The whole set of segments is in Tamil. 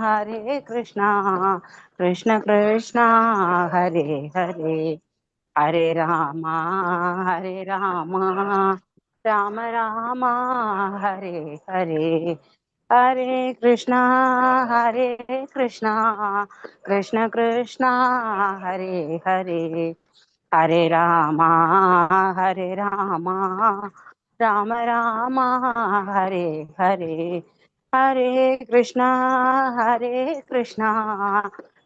हरे कृष्णा कृष्ण कृष्ण हरे हरे हरे राम राम राम हरे हरे हरे कृष्णा कृष्ण कृष्ण हरे हरे हरे राम राम राम हरे हरे हरे कृष्णा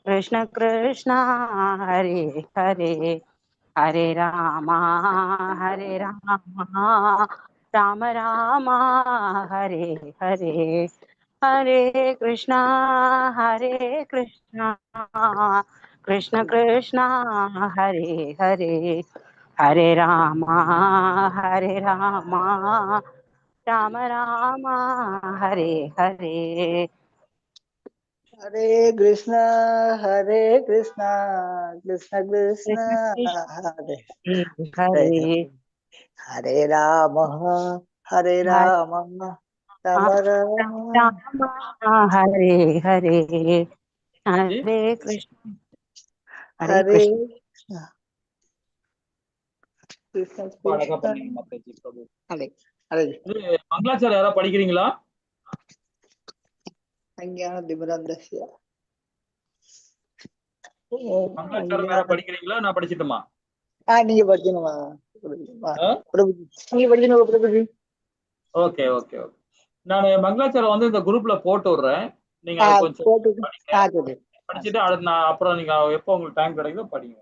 कृष्ण कृष्ण हरे हरे हरे राम राम राम हरे हरे हरे कृष्णा कृष्ण कृष्ण हरे हरे हरे राम राम राम हरे हरे हरे कृष्णा कृष्ण कृष्ण हरे हरे हरे राम हरे राम राम राम हरे हरे हरे कृष्ण हरे हरे कृष्ण कृष्ण அழகா कृष्ण பண்ணீங்க மாதாஜி பிரபு. हरे हरे இது மங்களாச்சாரம் யாராவது படிக்கிறீங்களா? अज्ञान दिमरन्दस्य மங்களாச்சாரம் யாராவது படிக்கிறீங்களா? நான் படிச்சிட்டுமா? நீங்க படிக்கணுமா பிரபுஜி? நீங்க படிக்கணும் பிரபுஜி. Okay okay okay. நான் மங்களாச்சாரம் வந்து இந்த குரூப்ல போட்டு விடுறேன். நீங்க அதை கொஞ்சம் போட்டு படிங்க. சரி படிச்சுட்டு அடுத்து நான் அப்புறம் நீங்க எப்போ உங்களுக்கு டைம் கிடைக்குதோ படிங்க.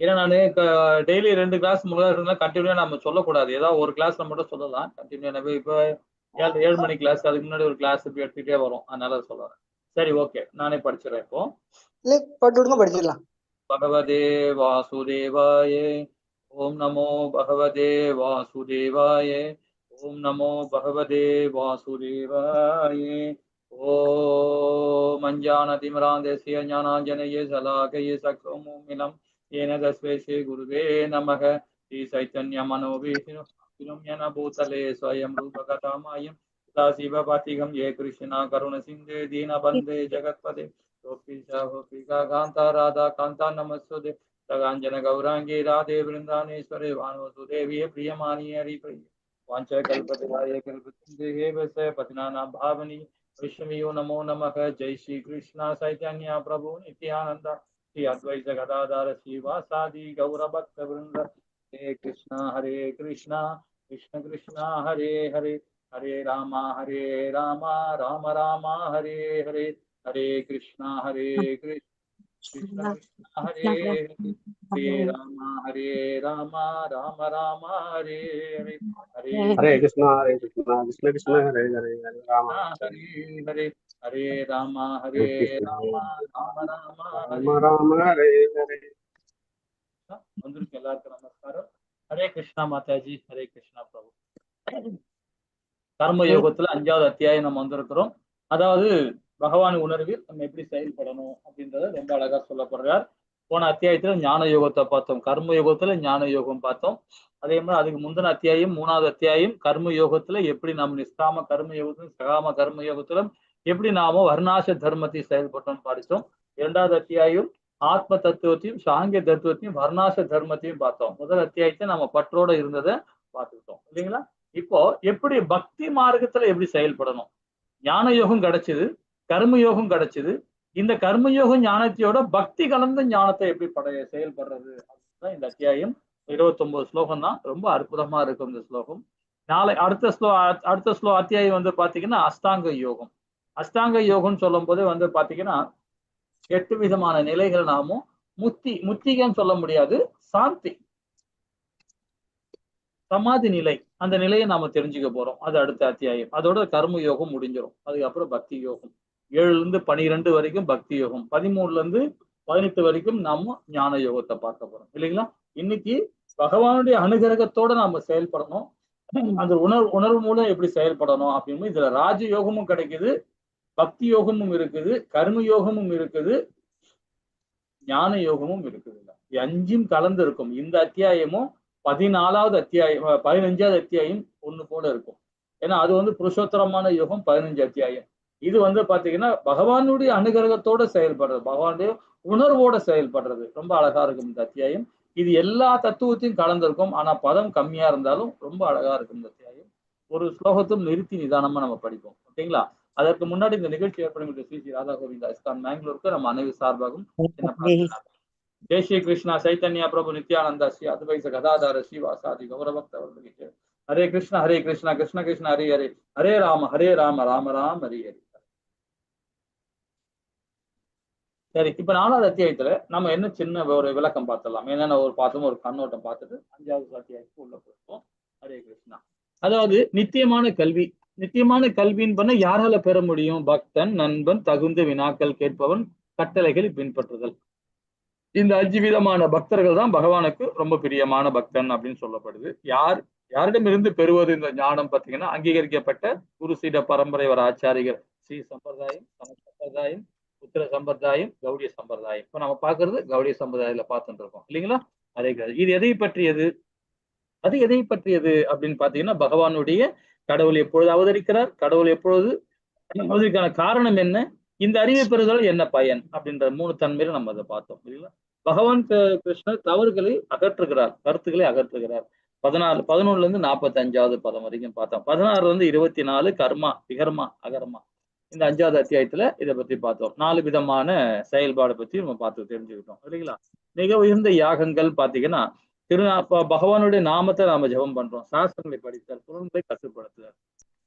ஏன்னா நான் டெய்லி 2 கிளாஸ் 3 கிளாஸ் இருந்தா கண்டினியூா நம்ம சொல்லக்கூடாது. ஏதாவது ஒரு கிளாஸ்ல மட்டும் சொல்லலாம். கண்டினியூ இப்போ 7 மணி கிளாஸ் அதுக்கு முன்னாடி ஒரு கிளாஸ் இப்படி எடுத்துக்கிட்டே வரும். அதனால சொல்றேன். சரி ஓகே, நானே படிச்சிடறேன் இப்போ. இல்ல போட்டு விடுங்க படிச்சிடலாம். பகவதே வாசுதேவாய ஓம் நமோ பகவதே வாசுதேவாய ஓம் நமோ பகவதே வாசுதேவாய ஓம் அஞ்ஞானதிமிராந்தஸ்ய ஞானாஞ்சனயே ஸலாகயே சக்ஸோமுமிலம் येन तस्मै गुरुवे नमः श्री चैतन्य मनोभीष्णं येन भूतले स्वयं रूपकथामयं तथा शिवपातिकं ये कृष्णा करुण सिन्धे दीनबन्धे जगत्पदे गोपीशा कान्ता राधा कान्ता नमस्ते सगाञ्जन गौराङ्गी राधे वृन्दानेश्वरे वानुसुदेवी प्रियमाणी हरिप्रिय वाञ्छकल्पतराय कल्पसिन्धे वस्य पतिनानां भावनी विष्णुयो नमो नमः जय श्री कृष्ण चैतन्य प्रभु नित्यानंद श्री अद्वैत गदाधर श्रीवासादि गौरभक्त वृंद हरे कृष्णा कृष्ण कृष्ण हरे हरे हरे राम राम राम हरे हरे हरे कृष्णा कृष्ण कृष्ण कृष्ण हरे हरे राम राम राम हरे हरे हरे कृष्णा कृष्ण कृष्ण हरे हरे हरे राम हरे हरे हरे राम राम राम राम हरे राम हरे हरे. வந்திருக்கு எல்லாருக்கும் நமஸ்காரம். ஹரே கிருஷ்ணா மாதாஜி. ஹரே கிருஷ்ணா பிரபு. கர்ம யோகத்துல 5வது அத்தியாயம் நம்ம வந்திருக்கிறோம். அதாவது பகவான் உணர்வில் நம்ம எப்படி செயல்படணும் அப்படின்றத ரொம்ப அழகா சொல்லப்படுறார். போன அத்தியாயத்துல ஞான யோகத்தை பார்த்தோம், கர்ம யோகத்துல ஞான யோகம் பார்த்தோம். அதே மாதிரி அதுக்கு முந்தின அத்தியாயம் 3வது அத்தியாயம் கர்ம யோகத்துல எப்படி நாம் நிஷ்காம கர்ம யோகத்திலும் சகாம கர்ம யோகத்திலும் எப்படி நாம வர்ணாச தர்மத்தை செயல்பட்டோம்னு படித்தோம். 2வது அத்தியாயம் ஆத்ம தத்துவத்தையும் சாங்கிய தத்துவத்தையும் வர்ணாச தர்மத்தையும் பார்த்தோம். முதல் அத்தியாயத்தை நம்ம பற்றோட இருந்ததை பார்த்துக்கிட்டோம் இல்லைங்களா? இப்போ எப்படி பக்தி மார்க்கத்துல எப்படி செயல்படணும், ஞான யோகம் கிடைச்சது, கர்ம யோகம் கிடைச்சது. இந்த கர்மயோகம் ஞானத்தையோட பக்தி கலந்த ஞானத்தை எப்படி செயல்படுறது அப்படின்னா இந்த அத்தியாயம் 29 ஸ்லோகம் தான். ரொம்ப அற்புதமா இருக்கும் இந்த ஸ்லோகம். நாளை அடுத்த அத்தியாயம் வந்து பாத்தீங்கன்னா அஷ்டாங்க யோகம். அஷ்டாங்க யோகம்னு சொல்லும் போது வந்து பாத்தீங்கன்னா 8 விதமான நிலைகள் நாமும் முத்திகன்னு சொல்ல முடியாது, சாந்தி சமாதி நிலை, அந்த நிலையை நாம தெரிஞ்சுக்க போறோம். அது அடுத்த அத்தியாயம். அதோட கர்ம யோகம் முடிஞ்சிடும். அதுக்கப்புறம் பக்தி யோகம் 7ல இருந்து 12 வரைக்கும் பக்தி யோகம், 13ல இருந்து 18 வரைக்கும் நாம ஞான யோகத்தை பார்க்க போறோம் இல்லைங்களா? இன்னைக்கு பகவானுடைய அனுகிரகத்தோட நாம செயல்படணும். அந்த உணர்வு மூலம் எப்படி செயல்படணும் அப்படின்னு இதுல ராஜ யோகமும் கிடைக்குது, பக்தி யோகமும் இருக்குது, கர்ம யோகமும் இருக்குது, ஞான யோகமும் இருக்குது. 5ம் கலந்து இருக்கும். இந்த அத்தியாயமும் 14வது அத்தியாயம் 15வது அத்தியாயம் ஒண்ணு போல இருக்கும். ஏன்னா அது வந்து புருஷோத்தரமான யோகம் 15 அத்தியாயம். இது வந்து பாத்தீங்கன்னா பகவானுடைய அனுகிரகத்தோட செயல்படுறது, பகவானுடைய உணர்வோட செயல்படுறது. ரொம்ப அழகா இருக்கும் இந்த அத்தியாயம். இது எல்லா தத்துவத்தையும் கலந்திருக்கும். ஆனா பதம் கம்மியா இருந்தாலும் ரொம்ப அழகா இருக்கும் இந்த அத்தியாயம். ஒரு ஸ்லோகத்தும் நிறுத்தி நிதானமா நம்ம படிப்போம். ஓகேங்களா? அதற்கு முன்னாடி இந்த நிகழ்ச்சி ஏற்படுகின்ற ஸ்ரீ ஸ்ரீ ராதா கோவிந்தா இஸ்கான் பெங்களூருக்கு நம்ம அனைவர் சார்பாகவும் என்ன பிரார்த்தனை. ஜெய் ஸ்ரீ கிருஷ்ணா சைத்தன்யா பிரபு நித்யானந்தா ஸ்ரீ அத்வைத கதாதார ஸ்ரீவாசாதி கௌரபக்த அவர்களுக்கு ஹரே கிருஷ்ணா கிருஷ்ண கிருஷ்ண ஹரே ஹரே ஹரே ராம ராம ராம ஹரே ஹரே. சரி, இப்ப 4வது அத்தியாயத்துல நம்ம என்ன சின்ன ஒரு விளக்கம் பார்த்தலாம். என்னென்ன ஒரு பார்த்தோம், ஒரு கண்ணோட்டம் பார்த்துட்டு 5வது அத்தியாயத்துக்கு உள்ள போயிருக்கோம். ஹரே கிருஷ்ணா. அதாவது நித்தியமான கல்வி. நித்தியமான கல்வின்னு பண்ண யாரால பெற முடியும்? பக்தன், நண்பன், தகுந்த வினாக்கள் கேட்பவன், கட்டளைகளை பின்பற்றுதல். இந்த 5 விதமான பக்தர்கள் தான் பகவானுக்கு ரொம்ப பிரியமான பக்தன் அப்படின்னு சொல்லப்படுது. யாரிடமிருந்து பெறுவது இந்த ஞானம் பார்த்தீங்கன்னா, அங்கீகரிக்கப்பட்ட குரு சீட பரம்பரை வர ஆச்சாரிகள் ஸ்ரீ சம்பிரதாயம், சம்பிரதாயம், உத்தர சம்பிரதாயம், கௌடிய சம்பிரதாயம். இப்ப நம்ம பாக்குறது கௌடிய சம்பிரதாயத்துல பார்த்துட்டு இருக்கோம் இல்லைங்களா? அதே இது எதை பற்றியது? அது எதை பற்றியது அப்படின்னு பாத்தீங்கன்னா, பகவானுடைய கடவுள் எப்பொழுது அவதரிக்கிறார், கடவுள் எப்பொழுது அவதற்கான காரணம் என்ன, இந்த அறிவை பெறுதல் என்ன பயன் அப்படின்ற 3 தன்மையில நம்ம அதை பார்த்தோம் இல்லைங்களா? பகவான் கிருஷ்ணர் தவறுகளை அகற்றுகிறார், கருத்துக்களை அகற்றுகிறார். 11ல இருந்து 45வது பதம் வரைக்கும் பார்த்தோம். 16ல இருந்து 24 கர்மா, விகர்மா, அகர்மா. இந்த 5வது அத்தியாயத்துல இதை பத்தி பார்த்தோம். 4 விதமான செயல்பாடு பத்தி நம்ம பார்த்து தெரிஞ்சுக்கிட்டோம் இல்லைங்களா? மிக உயர்ந்த யாகங்கள் பாத்தீங்கன்னா பகவானுடைய நாமத்தை நாம ஜெபம் பண்றோம், சாஸ்திரங்களை படித்தல், புலன்களை கட்டுப்படுத்துதல்.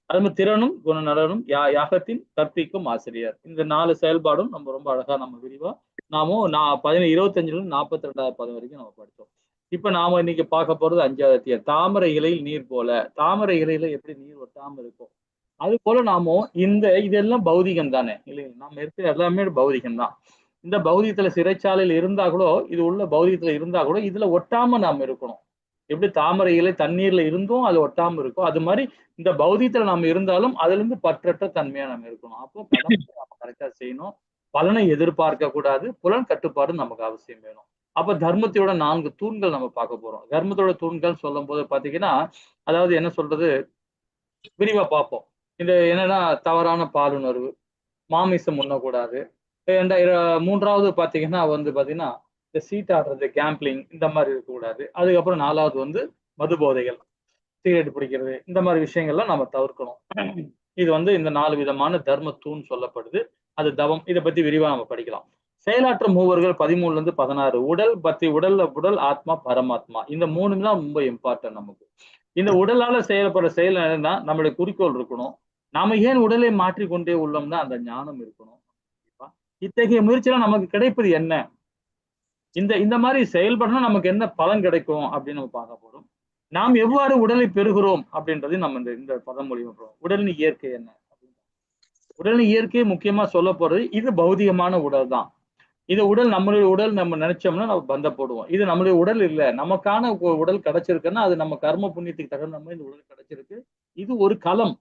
அது மாதிரி திறனும் குணநலனும் யாகத்தின் கற்பிக்கும் ஆசிரியர். இந்த 4 செயல்பாடும் நம்ம ரொம்ப அழகா நம்ம விரிவா நாமும் 25ல 42வது பதம் வரைக்கும் நம்ம படித்தோம். இப்ப நாம இன்னைக்கு பார்க்க போறது 5வது அத்தியாயம். தாமரை இலையில் நீர் போல. தாமரை இலையில எப்படி நீர் ஒட்டாம இருக்கும், அது போல நாமும் இதெல்லாம் பௌதிகம் தானே இல்லைங்க? நம்ம இருக்கிற எல்லாமே பௌதிகம் தான். இந்த பௌதிகத்துல சிறைச்சாலையில் இருந்தா கூட, இது உள்ள பௌதிகத்துல இருந்தா கூட இதுல ஒட்டாம நாம இருக்கணும். எப்படி தாமரை இலை தண்ணீர்ல இருந்தும் அது ஒட்டாம இருக்கும், அது மாதிரி இந்த பௌதிகத்துல நம்ம இருந்தாலும் அதுல இருந்து பற்றற்ற தன்மையா நம்ம இருக்கணும். அப்போ கடமை நம்ம கரெக்டா செய்யணும், பலனை எதிர்பார்க்க கூடாது, புலன் கட்டுப்பாடு நமக்கு அவசியம் வேணும். அப்ப தர்மத்தோட 4 தூண்கள் நம்ம பார்க்க போறோம். தர்மத்தோட தூண்கள் சொல்லும் போது பாத்தீங்கன்னா, அதாவது என்ன சொல்றது, விரிவா பார்ப்போம். இந்த என்னன்னா தவறான பாலுணர்வு, மாமிசம் உண்ணக்கூடாது. 3வது பாத்தீங்கன்னா பாத்தீங்கன்னா இந்த சீட் ஆடுறது, கேம்பிளிங், இந்த மாதிரி இருக்கக்கூடாது. அதுக்கப்புறம் 4வது மது போதைகள், சிகரெட் பிடிக்கிறது, இந்த மாதிரி விஷயங்கள்லாம் நம்ம தவிர்க்கணும். இது இந்த 4 விதமான தர்ம தூண் சொல்லப்படுது. அது தவம். இதை பத்தி விரிவா நம்ம படிக்கலாம். செயலாற்றும் மூவர்கள் 13ல இருந்து 16. உடல், ஆத்மா, பரமாத்மா. இந்த 3 தான் ரொம்ப இம்பார்ட்டன்ட் நமக்கு. இந்த உடலால செயல்படுற செயல் என்னன்னா நம்மளுடைய குறிக்கோள் இருக்கணும். நாம ஏன் உடலை மாற்றிக்கொண்டே உள்ளோம்னா அந்த ஞானம் இருக்கணும். இத்தகைய முயற்சியெல்லாம் நமக்கு கிடைப்பது என்ன, இந்த மாதிரி செயல்படணும் நமக்கு என்ன பலன் கிடைக்கும் அப்படின்னு நம்ம பார்க்க போறோம். நாம் எவ்வாறு உடலை பெறுகிறோம் அப்படின்றது நம்ம இந்த பதம் மூலியமா போறோம். உடலின் இயற்கை என்ன? உடலின் இயற்கையை முக்கியமா சொல்ல போறது, இது பௌதிகமான உடல் தான். இது உடல் நம்மளுடைய உடல் நம்ம நினைச்சோம்னா நம்ம பந்தப்படுவோம். இது நம்மளுடைய உடல் இல்லை, நமக்கான உடல் கிடைச்சிருக்குன்னா அது நம்ம கர்ம புண்ணியத்துக்கு தகுந்த மாதிரி இந்த உடல் கிடைச்சிருக்கு. இது ஒரு களம்.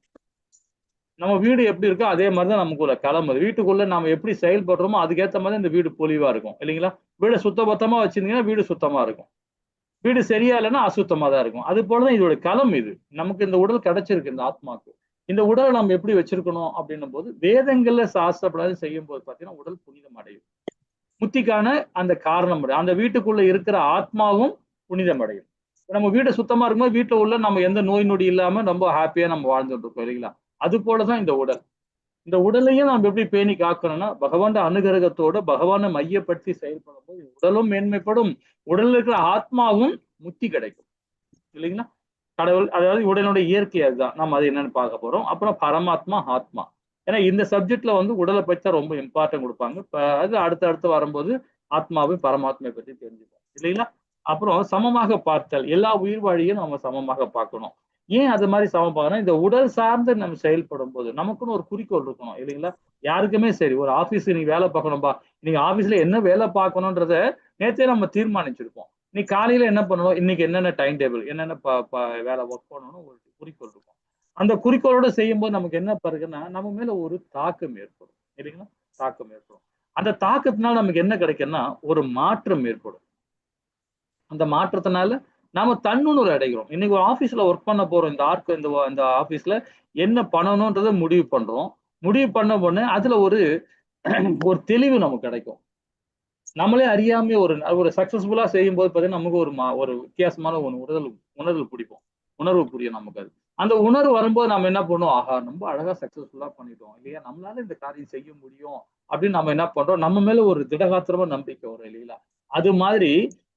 நம்ம வீடு எப்படி இருக்கோ அதே மாதிரிதான் நமக்குள்ள களம். அது வீட்டுக்குள்ள நம்ம எப்படி செயல்படுறோமோ அதுக்கேற்ற மாதிரி இந்த வீடு பொலிவா இருக்கும் இல்லைங்களா? வீடு சுத்தபத்தமா வச்சிருந்தீங்கன்னா வீடு சுத்தமா இருக்கும், வீடு சரியா இல்லைன்னா அசுத்தமா தான் இருக்கும். அது போலதான் இதோட களம். இது நமக்கு இந்த உடல் கிடைச்சிருக்கு, இந்த ஆத்மாக்கு. இந்த உடலை நம்ம எப்படி வச்சிருக்கணும் அப்படின்னும் போது வேதங்கள்ல சாஸ்திரப்படாது செய்யும் போது பாத்தீங்கன்னா உடல் புனிதம் அடையும். முத்திக்கான அந்த காரணம், அந்த வீட்டுக்குள்ள இருக்கிற ஆத்மாவும் புனிதம் அடையும். நம்ம வீடு சுத்தமா இருக்கும்போது வீட்டுல உள்ள நம்ம எந்த நோய் நொடி இல்லாம ரொம்ப ஹாப்பியா நம்ம வாழ்ந்துட்டு இருக்கோம் இல்லைங்களா? அது போலதான் இந்த உடல். இந்த உடலையும் நம்ம எப்படி பேணி காக்கணும்னா பகவான் அனுகிரகத்தோட பகவானை மையப்படுத்தி செயல்படும் போது உடலும் மேன்மைப்படும், உடல்ல இருக்கிற ஆத்மாவும் முக்தி கிடைக்கும் இல்லைங்களா? கடவுள், அதாவது உடலுடைய இயற்கை அதுதான். நம்ம அது என்னன்னு பார்க்க போறோம். அப்புறம் பரமாத்மா, ஆத்மா. ஏன்னா இந்த சப்ஜெக்ட்ல உடலை பற்றி ரொம்ப இம்பார்ட்டன்ட் கொடுப்பாங்க. அது அடுத்தடுத்து வரும்போது ஆத்மாவை பரமாத்மாவை பற்றி தெரிஞ்சுப்போம் இல்லைங்களா? அப்புறம் சமமாக பார்த்தல், எல்லா உயிர் வாழியும் நம்ம சமமாக பார்க்கணும். ஏன் அது மாதிரி சமம் பார்க்கணும்? இந்த உடல் சார்ந்து நம்ம செயல்படும் போது நமக்குன்னு ஒரு குறிக்கோள் இருக்கணும் இல்லைங்களா? யாருக்குமே சரி, ஒரு ஆபீஸ் நீங்க வேலை பார்க்கணும்பா, நீங்க ஆபீஸ்ல என்ன வேலை பார்க்கணுன்றத நேற்றே நம்ம தீர்மானிச்சிருப்போம். நீ காலையில என்ன பண்ணணும், இன்னைக்கு என்னென்ன டைம் டேபிள், என்னென்ன வேலை ஒர்க் பண்ணணும், ஒரு குறிக்கோள் இருக்கும். அந்த குறிக்கோளோட செய்யும் போது நமக்கு என்ன பாருங்கன்னா நம்ம மேல ஒரு தாக்கம் ஏற்படும் இல்லைங்களா? தாக்கம் ஏற்படும். அந்த தாக்கத்தினால நமக்கு என்ன கிடைக்கும்னா ஒரு மாற்றம் ஏற்படும். அந்த மாற்றத்தினால நாம தன்னுணர்வு அடைகிறோம். இன்னைக்கு ஒரு ஆபீஸ்ல ஒர்க் பண்ண போறோம். இந்த ஆபீஸ்ல என்ன பண்ணணும்ன்றதை முடிவு பண்றோம். முடிவு பண்ண உடனே அதுல ஒரு ஒரு தெளிவு நமக்கு கிடைக்கும். நம்மளே அறியாம ஒரு சக்சஸ்ஃபுல்லா செய்யும் போது பாத்தீங்கன்னா நமக்கு ஒரு வித்தியாசமான உணர்வு பிடிப்போம். உணர்வு புரியும் நமக்கு அது. அந்த உணர்வு வரும்போது நம்ம என்ன பண்ணுவோம், ஆஹா ரொம்ப அழகா சக்சஸ்ஃபுல்லா பண்ணிட்டோம் இல்லையா, நம்மளால இந்த காரியம் செய்ய முடியும் அப்படின்னு நம்ம என்ன பண்றோம், நம்ம மேல ஒரு திடகாத்திரமா நம்பிக்கை வரும் இல்லைங்களா. அது மாதிரி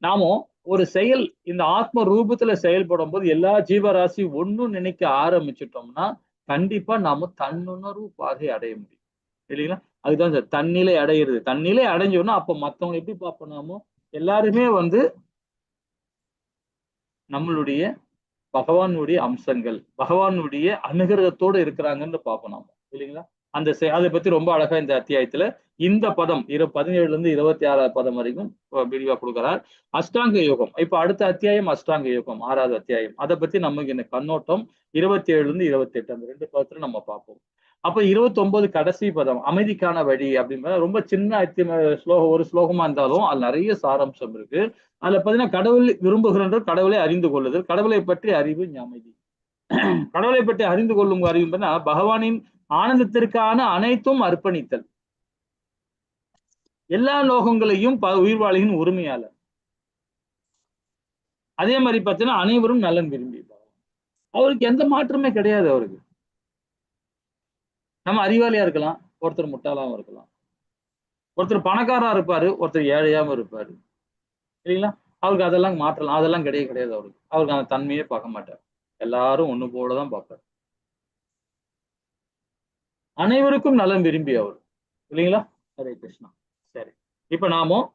நாமும் ஒரு செயல் இந்த ஆத்ம ரூபத்துல செயல்படும் போது எல்லா ஜீவராசி ஒண்ணும் நினைக்க ஆரம்பிச்சிட்டோம்னா கண்டிப்பா நாம தன்னுணர்வு பாதை அடைய முடியும் இல்லைங்களா. அதுதான் சார் தன்னிலை அடையிறது. தன்னிலை அடைஞ்சோம்னா அப்ப மத்தவங்க எப்படி பார்ப்போம், எல்லாருமே நம்மளுடைய பகவானுடைய அம்சங்கள், பகவானுடைய அனுகிரகத்தோடு இருக்கிறாங்கன்னு பார்ப்போம் நாம இல்லைங்களா. அதை பத்தி ரொம்ப அழகா இந்த அத்தியாயத்துல இந்த பதம் 17ல இருந்து 26வது பதம் வரைக்கும் விரிவா கொடுக்கிறார். அஷ்டாங்க யோகம். இப்ப அடுத்த அத்தியாயம் அஷ்டாங்க யோகம், 6வது அத்தியாயம். அதை பத்தி நமக்கு இந்த கண்ணோட்டம் 27ல இருந்து 28 அந்த 2 பதத்துல நம்ம பார்ப்போம். அப்ப 29 கடைசி பதம் அமைதிக்கான வழி அப்படிங்கிற ரொம்ப சின்ன ஸ்லோகம், ஒரு ஸ்லோகமா இருந்தாலும் அது நிறைய சாராம்சம் இருக்கு. அதுல பாத்தீங்கன்னா கடவுள் விரும்புகின்ற கடவுளை அறிந்து கொள்ளுதல், கடவுளை பற்றி அறிவு அமைதி. கடவுளை பற்றி அறிந்து கொள்ளும் அறிவு பகவானின் ஆனந்தத்திற்கான அனைத்தும் அர்ப்பணித்தல், எல்லா லோகங்களையும் உயிர்வாளியின் உரிமையாளர். அதே மாதிரி பார்த்தீங்கன்னா அனைவரும் நலன் விரும்பி, அவருக்கு எந்த மாற்றமே கிடையாது. அவருக்கு நம்ம அறிவாளியா இருக்கலாம், ஒருத்தர் முட்டாளாவும் இருக்கலாம், ஒருத்தர் பணக்காரா இருப்பாரு, ஒருத்தர் ஏழையாவும் இருப்பாரு இல்லைங்களா. அவருக்கு அதெல்லாம் மாற்றலாம், அதெல்லாம் கிடையாது. அவருக்கு அந்த தன்மையே பார்க்க மாட்டார். எல்லாரும் ஒண்ணு போலதான் பார்ப்பார். அனைவருக்கும் நலம் விரும்பி அவர் இல்லைங்களா. ஹரே கிருஷ்ணா. சரி, இப்ப நாமும்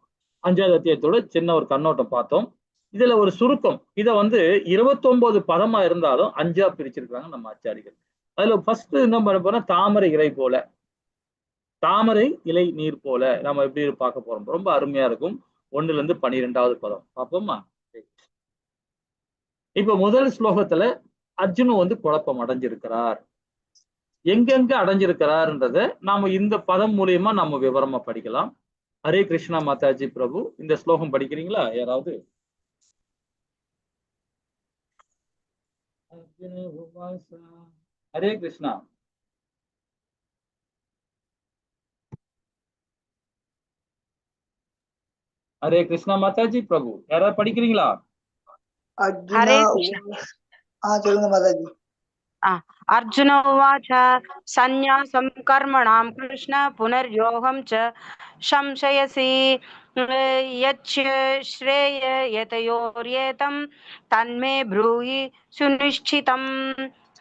5வது அத்தியாயத்தோட சின்ன ஒரு கண்ணோட்டம் பார்த்தோம். இதுல ஒரு சுருக்கம். இத 29 பதமா இருந்தாலும் 5ஆ பிரிச்சிருக்காங்க நம்ம ஆச்சாரிகள். அதுல ஃபர்ஸ்ட் என்ன பண்ண போறோம், தாமரை இலை போல, தாமரை இலை நீர் போல நம்ம எப்படி பார்க்க போறோம். ரொம்ப அருமையா இருக்கும். 1ல இருந்து 12வது பதம் பார்ப்போமா. இப்ப முதல் ஸ்லோகத்துல அர்ஜுனன் குழப்பம் அடைஞ்சிருக்கிறார். எங்கெங்க அடைஞ்சிருக்கிறார்ன்றத நாம இந்த பதம் மூலியமா நம்ம விவரமா படிக்கலாம். ஹரே கிருஷ்ணா மாதாஜி பிரபு, இந்த ஸ்லோகம் படிக்கிறீங்களா யாராவது? ஹரே கிருஷ்ணா. ஹரே கிருஷ்ணா மாதாஜி பிரபு, யாராவது படிக்கிறீங்களா? ஹரே கிருஷ்ணா. சொல்லுங்க மாதாஜி. अर्जुन उवाच सन्न्यासं कर्मणां कृष्ण पुनर्योगं च संशयसि यच्च श्रेय यतयोर्येतं तन्मे ब्रूहि सुनिश्चितम्.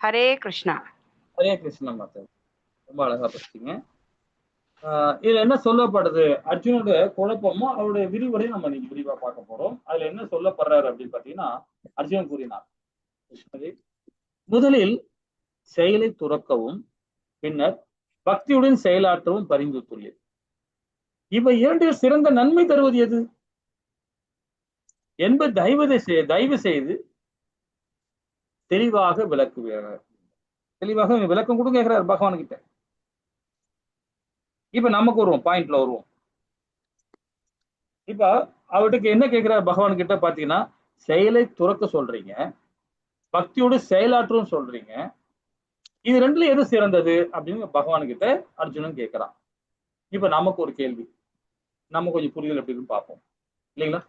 हरे कृष्णा. ஹரே கிருஷ்ணா மாதாஜி, ரொம்ப அழகா படிச்சீங்க. இதுல என்ன சொல்லப்படுது, அர்ஜுனோட குழப்பமும் அவருடைய விரிவுரையும் நம்ம இன்னைக்கு விரிவா பார்க்க போறோம். அதுல என்ன சொல்லப்படுறாரு அப்படின்னு பாத்தீங்கன்னா, அர்ஜுனன் கூறினார், முதலில் செயலை துறக்கவும் பின்னர் பக்தியுடன் செயலாற்றவும் பரிந்துரைத்துள்ளது. இவை இரண்டில் சிறந்த நன்மை தருவது எது என்பது தயவு செய்து தெளிவாக விளக்குகிறார். தெளிவாக விளக்கம் கொடுங்க கேட்கிறார் பகவான் கிட்ட. இப்ப நமக்கு வருவோம், பாயிண்ட்ல வருவோம். இப்ப அவருக்கு என்ன கேட்கிறார் பகவான் கிட்ட பாத்தீங்கன்னா, செயலை துறக்க சொல்றீங்க, பக்தியோடு செயலாற்றும் சொல்றீங்க, இது ரெண்டுல எது சிறந்தது அப்படின்னு பகவான் கிட்ட அர்ஜுனன் கேட்கிறான். இப்ப நமக்கு ஒரு கேள்வி, நம்ம கொஞ்சம் புரிதல் எப்படின்னு பார்ப்போம் இல்லைங்களா.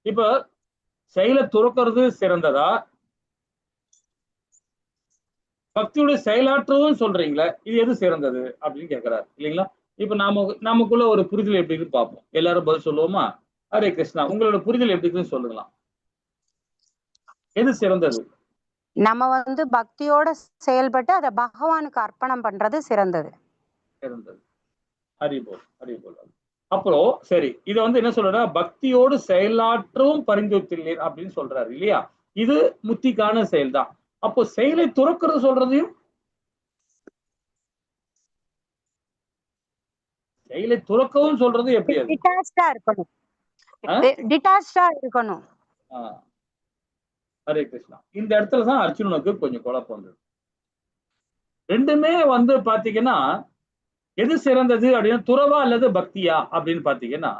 இப்ப செயலை துறக்கிறது சிறந்ததா, பக்தியோட செயலாற்றவும் சொல்றீங்களா, இது எது சிறந்தது அப்படின்னு கேட்கிறாரு இல்லைங்களா. இப்ப நமக்குள்ள ஒரு புரிதல் எப்படி இருக்குன்னு பார்ப்போம். எல்லாரும் பதில் சொல்லுவோமா? ஹரே கிருஷ்ணா, உங்களோட புரிதல் எப்படி இருக்குன்னு சொல்லுங்களா. எது சிறந்தது? நம்ம பக்தியோட செயல்பட்டு அதை பகவானுக்கு அர்ப்பணம் பண்றது சிறந்தது. ஹரிபோல் ஹரிபோல். அப்புறம் சரி, இத என்ன சொல்ற, பக்தியோடு செயலாற்றவும் பரிந்துரைத்துள்ளேன் அப்படின்னு சொல்றாரு இல்லையா. இது முத்திக்கான செயல் தான். அப்போ செயலை துறக்கிறது சொல்றதையும், செயலை துறக்கவும் சொல்றது எப்படி? டிட்டாச்டா இருக்கணும். ஹரே கிருஷ்ணா. இந்த இடத்துலதான் அர்ஜுனனுக்கு கொஞ்சம் குழப்பம் வந்தது. ரெண்டுமே பாத்தீங்கன்னா எது சிறந்தது அப்படின்னா, துறவா அல்லது பக்தியா அப்படின்னு பாத்தீங்கன்னா,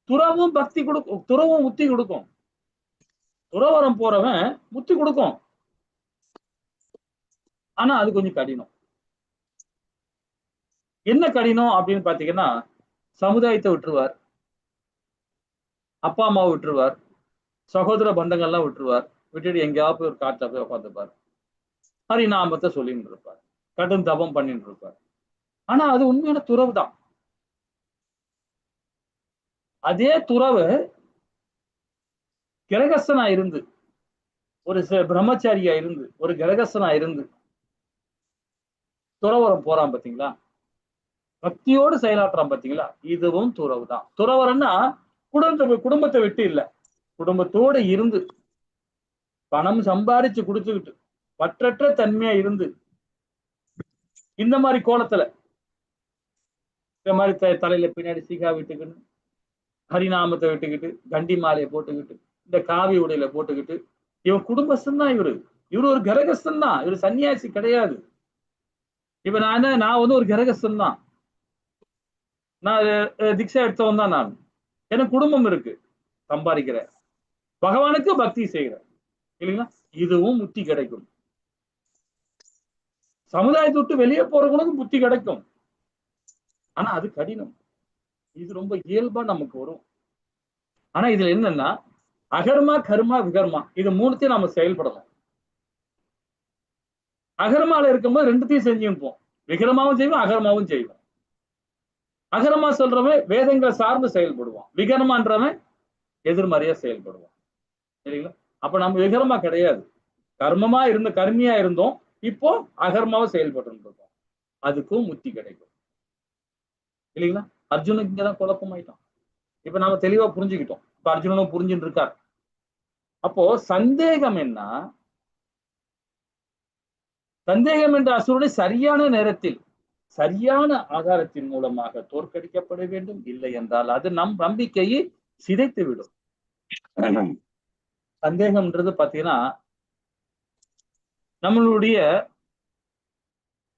துறவும் பக்தி கொடுக்கும், துறவும் முத்தி கொடுக்கும். துறவரம் போறவன் முத்தி கொடுக்கும், ஆனா அது கொஞ்சம் கடினம். என்ன கடினம் அப்படின்னு பாத்தீங்கன்னா, சமுதாயத்தை விட்டுருவார், அப்பா அம்மாவை விட்டுருவார், சகோதர பந்தங்கள்லாம் விட்டுருவார், விட்டுட்டு எங்கேயாவது போய் ஒரு காட்டுல போய் உட்காந்துப்பார், ஹரிநாமத்தை சொல்லிட்டு இருப்பார், கடும் தபம் பண்ணிட்டு இருப்பார். ஆனா அது உண்மையான துறவு தான். அதே துறவு கிரகஸ்தனா இருந்து, ஒரு பிரம்மச்சாரியா இருந்து, ஒரு கிரகஸ்தனா இருந்து துறவரம் போறான் பாத்தீங்களா, பக்தியோடு செயலாற்றான் பாத்தீங்களா, இதுவும் துறவு தான். துறவரம்னா குடும்பத்தை விட்டு இல்ல, குடும்பத்தோடு இருந்து பணம் சம்பாரிச்சு கொடுத்துக்கிட்டு பற்றற்ற தன்மையா இருந்து இந்த மாதிரி கோலத்துல, இந்த மாதிரி தலையில பின்னாடி சீகா விட்டுக்கிட்டு, ஹரிநாமத்தை விட்டுக்கிட்டு, கண்டி மாலையை போட்டுக்கிட்டு, இந்த காவி உடையில போட்டுக்கிட்டு, இவன் குடும்பஸ்தன் தான். இவரு ஒரு கிரகஸ்தன் தான், இவரு சன்னியாசி கிடையாது. இப்ப நான் வந்து ஒரு கிரகஸ்தன் தான், நான் தீட்சா எடுத்தவன் தான். நான் எனக்கு குடும்பம் இருக்கு, சம்பாதிக்கிறேன், பகவானுக்கு பக்தி செய்கிறேன் இல்லைங்களா, இதுவும் முக்தி கிடைக்கும். சமுதாயத்தை விட்டு வெளியே போறவங்களுக்கு புத்தி கிடைக்கும், ஆனா அது கடினம். இது ரொம்ப இயல்பா நமக்கு வரும். ஆனா இதுல என்னன்னா, அகர்மா கர்மா விகர்மா இது மூணுத்தையும் நம்ம செயல்படணும். அகர்மால இருக்கும்போது ரெண்டுத்தையும் செஞ்சுப்போம், விகரமாவும் செய்வோம், அகர்மாவும் செய்வோம். அகரமா சொல்றவன் வேதங்களை சார்ந்து செயல்படுவான், விகரமான்றவன் எதிர்மறையா செயல்படுவான் சரிங்களா. அப்ப நம்ம விகரமா கிடையாது, கர்மமா இருந்த கர்மியா இருந்தோம், இப்போ அகர்மாவை செயல்பட்டு இருக்கோம், அதுக்கும் முக்தி கிடைக்கும் இல்லைங்களா. அர்ஜுனுக்கு இங்கதான் குழப்பமாயிட்டான். இப்ப நாம தெளிவா புரிஞ்சுக்கிட்டோம், இப்ப அர்ஜுனனும் புரிஞ்சுட்டு இருக்கார். அப்போ சந்தேகம் என்ன, சந்தேகம் என்ற அசுரனை சரியான நேரத்தில் சரியான ஆதாரத்தின் மூலமாக தோற்கடிக்கப்பட வேண்டும், இல்லை என்றால் அது நம் நம்பிக்கையை சிதைத்து விடும். சந்தேகம்ன்றது பாத்தீங்கன்னா நம்மளுடைய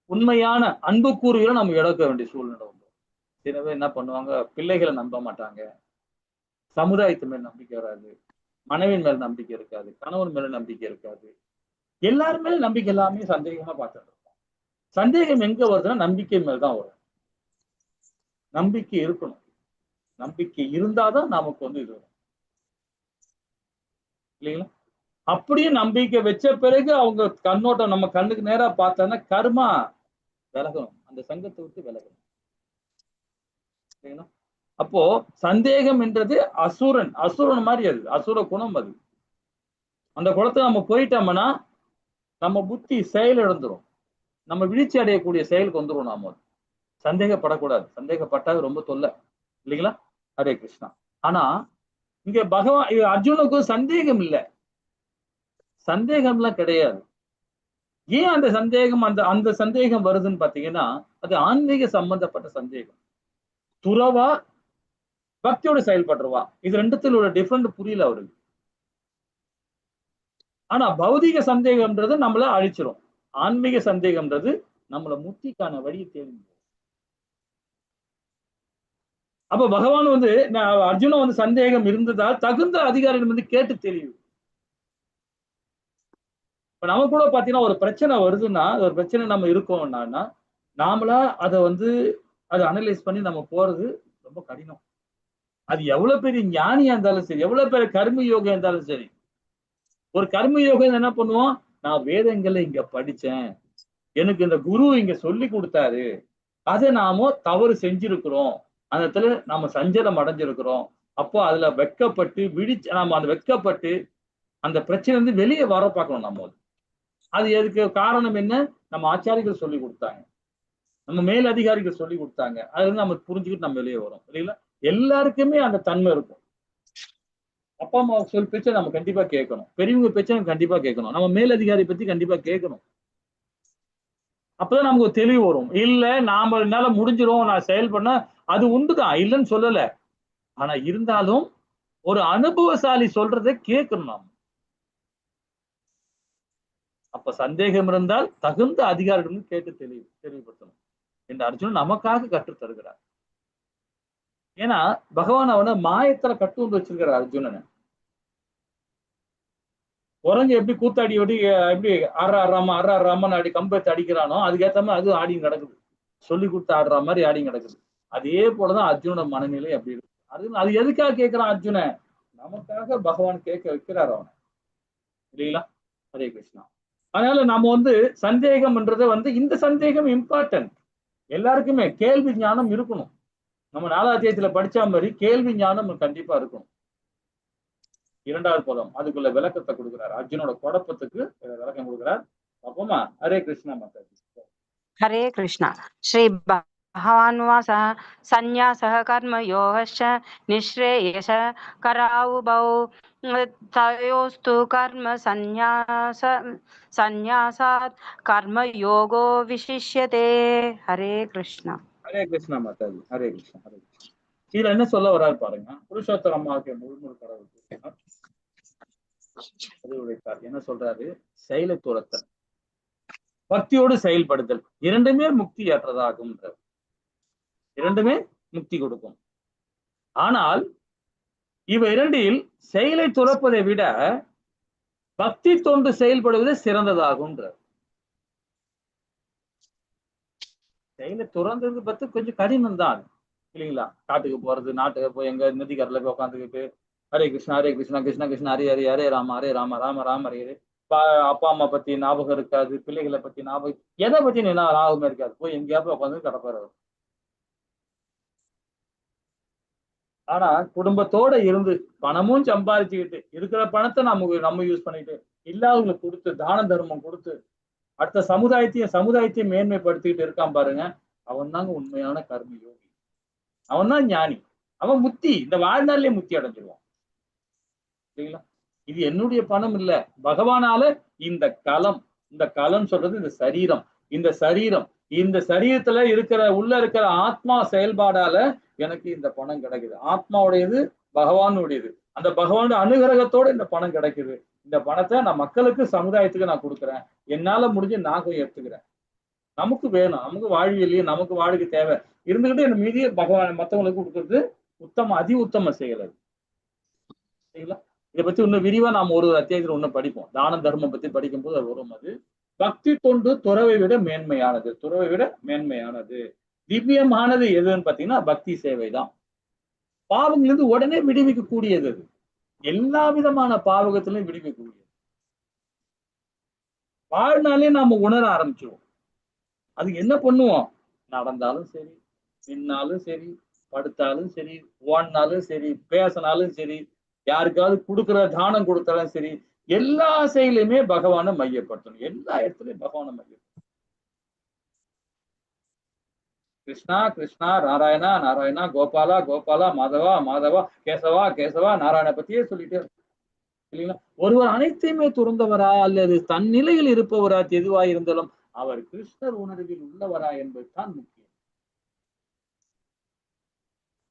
உண்மையான அன்பு கூறுகளை நம்ம இழக்க வேண்டிய சூழ்நிலை உண்டு. எனவே என்ன பண்ணுவாங்க, பிள்ளைகளை நம்ப மாட்டாங்க, சமுதாயத்து மேல் நம்பிக்கை வராது, மனைவின் மேல் நம்பிக்கை இருக்காது, கணவன் மேல நம்பிக்கை இருக்காது, எல்லாருமே நம்பிக்கை எல்லாமே சந்தேகமா பார்த்துட்டு இருக்கோம். சந்தேகம் எங்க வருதுன்னா நம்பிக்கை மேல்தான் வரும். நம்பிக்கை இருக்கணும், நம்பிக்கை இருந்தாதான் நமக்கு வந்து இது வரும் இல்லைங்களா. அப்படியே நம்பிக்கை வச்ச பிறகு அவங்க கண்ணோட்டம் நம்ம கண்ணுக்கு நேரா பார்த்தோன்னா கர்மா விலகணும், அந்த சங்கத்தை விட்டு விலகணும் சரிங்களா. அப்போ சந்தேகம் என்றது அசுரன் மாதிரி, அது அசுர குணம். அது அந்த குணத்தை நம்ம போயிட்டோம்னா நம்ம புத்தி செயல் இழந்துரும், நம்ம வீழ்ச்சி அடையக்கூடிய செயலுக்கு வந்துடும். நாம சந்தேகப்படக்கூடாது, சந்தேகப்பட்டாது ரொம்ப தொல்லை இல்லைங்களா. ஹரே கிருஷ்ணா. ஆனா இங்க பகவான் அர்ஜுனுக்கு சந்தேகம் இல்லை, சந்தேகம்லாம் கிடையாது. ஏன் அந்த சந்தேகம் அந்த சந்தேகம் வருதுன்னு பாத்தீங்கன்னா, அது ஆன்மீக சம்பந்தப்பட்ட சந்தேகம். துறவா பக்தியோட செயல்படுறவா, இது ரெண்டுத்தில் உள்ள டிஃபரெண்ட் புரியல அவருக்கு. ஆனா பௌதிக சந்தேகம்ன்றது நம்மள அழிச்சிரும், ஆன்மீக சந்தேகம்ன்றது நம்மள முக்திக்கான வழியை தேடி. அப்ப பகவான் வந்து அர்ஜுனன் வந்து சந்தேகம் இருந்ததால் தகுந்த அதிகாரிகள் வந்து கேட்டு தெரியும். இப்ப நம்ம கூட பாத்தீங்கன்னா ஒரு பிரச்சனை வருதுன்னா, ஒரு பிரச்சனை நம்ம இருக்கோம்னா நாமளா அதை வந்து அதை அனலைஸ் பண்ணி நம்ம போறது ரொம்ப கடினம். அது எவ்வளவு பெரிய ஞானியா இருந்தாலும் சரி, எவ்வளவு பெரிய கர்ம யோகம் இருந்தாலும் சரி. ஒரு கர்ம யோகம் என்ன பண்ணுவோம், நான் வேதங்களை இங்க படிச்சேன், எனக்கு இந்த குரு இங்க சொல்லி கொடுத்தாரு, அதை நாம தவறு செஞ்சிருக்கிறோம், அந்த இடத்துல நாம சஞ்சலம் அடைஞ்சிருக்கிறோம். அப்போ அதுல வெட்கப்பட்டு நாம அந்த வெட்கப்பட்டு அந்த பிரச்சனை வந்து வெளியே வர பார்க்கணும். நம்ம அது எதுக்கு காரணம் என்ன, நம்ம ஆச்சாரிகள் சொல்லி கொடுத்தாங்க, நம்ம மேல் அதிகாரிகள் சொல்லி கொடுத்தாங்க, அது வந்து நம்ம புரிஞ்சுக்கிட்டு நம்ம வெளியே வரும் இல்லைங்களா. எல்லாருக்குமே அந்த தன்மை இருக்கும். அப்பா அம்மா சொல் பேச்சை நம்ம கண்டிப்பா கேட்கணும், பெரியவங்க பேச்சை நம்ம கண்டிப்பா கேட்கணும், நம்ம மேல் அதிகாரி பத்தி கண்டிப்பா கேட்கணும். அப்பதான் நமக்கு ஒரு தெளிவு வரும். இல்ல நாம என்னால முடிஞ்சிரும், நான் செயல் பண்ண அது உண்டுதான், இல்லைன்னு சொல்லல. ஆனா இருந்தாலும் ஒரு அனுபவசாலி சொல்றதை கேட்கணும் நாம. அப்ப சந்தேகம் இருந்தால் தகுந்த அதிகாரிடம் கேட்டு தெளிவுபடுத்தணும் என்று அர்ஜுனன் நமக்காக கற்றுத் தருகிறார். ஏன்னா பகவான் அவனை மாயத்துல கட்டு வந்து வச்சிருக்கிறார் அர்ஜுனனை. குரங்கு எப்படி கூத்தாடி எப்படி ஆறாம அடி கம்பத்தை அடிக்கிறானோ அதுக்கேற்ற மாதிரி அது ஆடியும் கிடக்குது. சொல்லி கொடுத்து ஆடுற மாதிரி ஆடியும் கிடக்குது. அதே போலதான் அர்ஜுனோட மனநிலை அப்படி இருக்கு. அது எதுக்காக கேட்கிறான் அர்ஜுன? நமக்காக பகவான் கேட்க வைக்கிறார் அவனை, இல்லைங்களா? ஹரே கிருஷ்ணா. அதனால நாம சந்தேகம்ன்றத இந்த சந்தேகம் இம்பார்ட்டன்ட். எல்லாருக்குமே கேள்வி ஞானம் இருக்கணும். நம்ம 4வது அத்தியாயத்துல படிச்ச மாதிரி கேள்வி ஞானம் கண்டிப்பா இருக்கணும். 2வது பதம் அதுக்குள்ள விளக்கத்தை கொடுக்கிறார். அர்ஜுனோட குழப்பத்துக்கு விளக்கம் கொடுக்கிறார். அப்பமா ஹரே கிருஷ்ணா மாதாஜி. ஹரே கிருஷ்ணா. ஸ்ரீ பகவான்வாச சந்நியாசः கர்மயோகश्च நிஸ்ரேயஸ கராவுபௌ தயோஸ்து கர்ம சந்நியாசாத் கர்மயோகோ விசிஷ்யதே. ஹரே கிருஷ்ணா. ஹரே கிருஷ்ணா மாதாஜி. ஹரே கிருஷ்ணா. ஹரே கிருஷ்ணா. இதுல என்ன சொல்ல வர்றாரு பாருங்க. புருஷோத்தர அம்மாவுக்கு முழு கடவுள் என்ன சொல்றாரு? செயலை துரத்தல், பக்தியோடு செயல்படுதல், இரண்டுமே முக்தி ஏற்றதாகும். இரண்டுமே முக்தி கொடுக்கும். ஆனால் இவ இரண்டில் செயலை துறப்பதை விட பக்தி தொண்டு செயல்படுவது சிறந்ததாகும். செயலை துறந்தது பத்தி கொஞ்சம் கடினம் தான், இல்லைங்களா? காட்டுக்கு போறது, நாட்டுக்கு போய் எங்க நதிக்கரையில போய் உட்காந்துக்கிட்டு ஹரே கிருஷ்ணா ஹரே கிருஷ்ணா கிருஷ்ணா கிருஷ்ணா ஹரே ஹரே ஹரே ராம ராம ராம ஹரே ஹரே. அப்பா அம்மா பத்தி ஞாபகம் இருக்காது, பிள்ளைகளை பத்தி ஞாபகம், எதை பத்தி என்ன ஞாபகமே இருக்காது. போய் எங்கேயா போய் உட்காந்து கிடப்பாரு. ஆனா குடும்பத்தோட இருந்து பணமும் சம்பாதிச்சுக்கிட்டு இருக்கிற பணத்தை நம்ம யூஸ் பண்ணிட்டு இல்லாதவங்களுக்கு கொடுத்து தான தர்மம் கொடுத்து அடுத்த சமுதாயத்தையும் மேன்மைப்படுத்திக்கிட்டு இருக்கான் பாருங்க. அவன் தாங்க உண்மையான கர்ம யோகி. அவன் தான் ஞானி. அவன் முக்தி இந்த வாழ்நாள்லயே முக்தி அடைஞ்சிருவான், சரிங்களா? இது என்னுடைய பணம் இல்ல, பகவானால இந்த களம் சொல்றது இந்த சரீரத்துல உள்ள இருக்கிற ஆத்மா செயல்பாடால எனக்கு இந்த பணம் கிடைக்குது. ஆத்மாவுடையது, பகவானுடையது. அந்த பகவானுடைய அனுகிரகத்தோட இந்த பணம் கிடைக்குது. இந்த பணத்தை நான் மக்களுக்கு, சமுதாயத்துக்கு நான் கொடுக்குறேன். என்னால முடிஞ்சு நான் கொஞ்சம் எடுத்துக்கிறேன். நமக்கு வேணும், நமக்கு வாழ்வியலையே நமக்கு வாழ்க்கை தேவை இருந்துகிட்டு இந்த மீதிய பகவான் மற்றவங்களுக்கு கொடுக்கறது அதி உத்தம செயல் அது, சரிங்களா? இதை பத்தி இன்னும் விரிவா நாம ஒரு அத்தியாயத்துல ஒண்ணு படிப்போம். தான தர்மம் பத்தி படிக்கும் போது அது வரும். அது பக்தி தொண்டு துறவை விட மேன்மையானது. திவ்யமானது எதுன்னு பாத்தீங்கன்னா பக்தி சேவை தான். பாவங்களிலிருந்து உடனே விடுவிக்க கூடியது. அது எல்லா விதமான பாவகத்திலையும் விடுவிக்கக்கூடியது. வாழ்நாளே நாம உணர ஆரம்பிச்சிருவோம். அதுக்கு என்ன பண்ணுவோம்? நடந்தாலும் சரி, நின்னாலும் சரி, படுத்தாலும் சரி, ஓடினாலும் சரி, பேசினாலும் சரி, யாருக்காவது கொடுக்குற தானம் கொடுத்தாலும் சரி, எல்லா செயலையுமே பகவானை மையப்படுத்தணும். எல்லா இடத்துலயும் பகவானை மையப்படுத்தணும். கிருஷ்ணா கிருஷ்ணா, நாராயணா நாராயணா, கோபாலா கோபாலா, மாதவா மாதவா, கேசவா கேசவா, நாராயண பத்தியே சொல்லிட்டே இருக்கும், இல்லைங்களா? ஒருவர் அனைத்தையுமே துறந்தவரா அல்லது தன் நிலையில் இருப்பவரா எதுவா இருந்தாலும் அவர் கிருஷ்ணர் உணர்வில் உள்ளவரா என்பதுதான் முக்கியம்.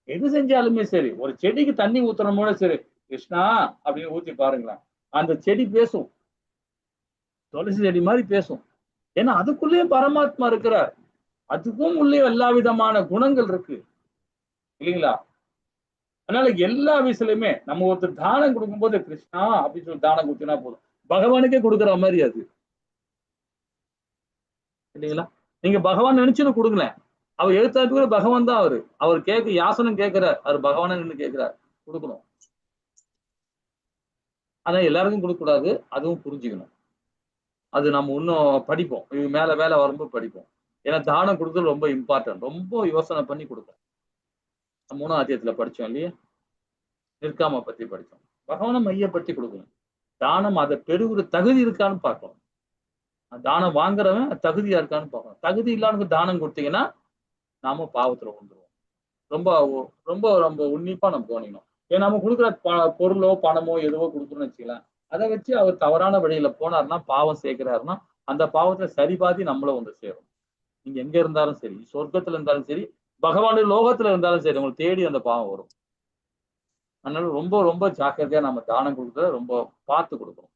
எது செஞ்சாலுமே சரி, ஒரு செடிக்கு தண்ணி ஊத்துறமோட சரி, கிருஷ்ணா அப்படின்னு ஊத்தி பாருங்களேன், அந்த செடி பேசும். துளசி செடி மாதிரி பேசும். ஏன்னா அதுக்குள்ளேயும் பரமாத்மா இருக்கிறார். அதுக்கும் உள்ளே எல்லா விதமான குணங்கள் இருக்கு, இல்லைங்களா? அதனால எல்லா விஷயத்திலுமே நம்ம ஒருத்தர் தானம் கொடுக்கும்போது கிருஷ்ணா அப்படின்னு சொல்லி தானம் கொடுத்தினா போதும், பகவானுக்கே கொடுக்குற மாதிரி அது, இல்லைங்களா? நீங்க பகவான் நினைச்சுன்னு கொடுங்களேன். அவர் எழுத்தாட்டு பகவான் தான். அவர் யாசனம் கேட்கிறார், அவர் பகவான நின்று கேட்கிறார், கொடுக்கணும். ஆனா எல்லாருக்கும் கொடுக்க கூடாது, அதுவும் புரிஞ்சுக்கணும். அது நம்ம இன்னும் படிப்போம், இது மேல வரும்போது படிப்போம். ஏன்னா தானம் கொடுக்கறது ரொம்ப இம்பார்ட்டன்ட். ரொம்ப யோசனை பண்ணி கொடுக்கணும். 3ஆம் அத்தியாயத்துல படிச்சோம் இல்லையா, நிற்காம பத்தி படிச்சோம். பகவானை மையப்படுத்தி கொடுக்கணும். தானம் அதை பெருகிற தகுதி இருக்கான்னு பார்க்கணும். தானம் வாங்குறவன் தகுதியா இருக்கான்னு பார்க்கணும். தகுதி இல்லாத தானம் கொடுத்தீங்கன்னா நாம பாவத்துல விழுந்துருவோம். ரொம்ப ரொம்ப ரொம்ப உன்னிப்பா நம்ம கவனிக்கணும். ஏன்னா நம்ம கொடுக்குற பொருளோ பணமோ எதுவோ கொடுக்குறோம்னு வச்சுக்கலாம், அதை வச்சு அவர் தவறான வழியில போனாருன்னா, பாவம் சேர்க்கிறாருன்னா, அந்த பாவத்துல சரிபாதி நம்மள வந்து சேரும். நீங்க எங்க இருந்தாலும் சரி, சொர்க்கத்துல இருந்தாலும் சரி, பகவானுடைய லோகத்துல இருந்தாலும் சரி, உங்களுக்கு தேடி அந்த பாவம் வரும். அதனால ரொம்ப ரொம்ப ஜாக்கிரதையா நம்ம தானம் கொடுக்கறத ரொம்ப பார்த்து கொடுக்கணும்,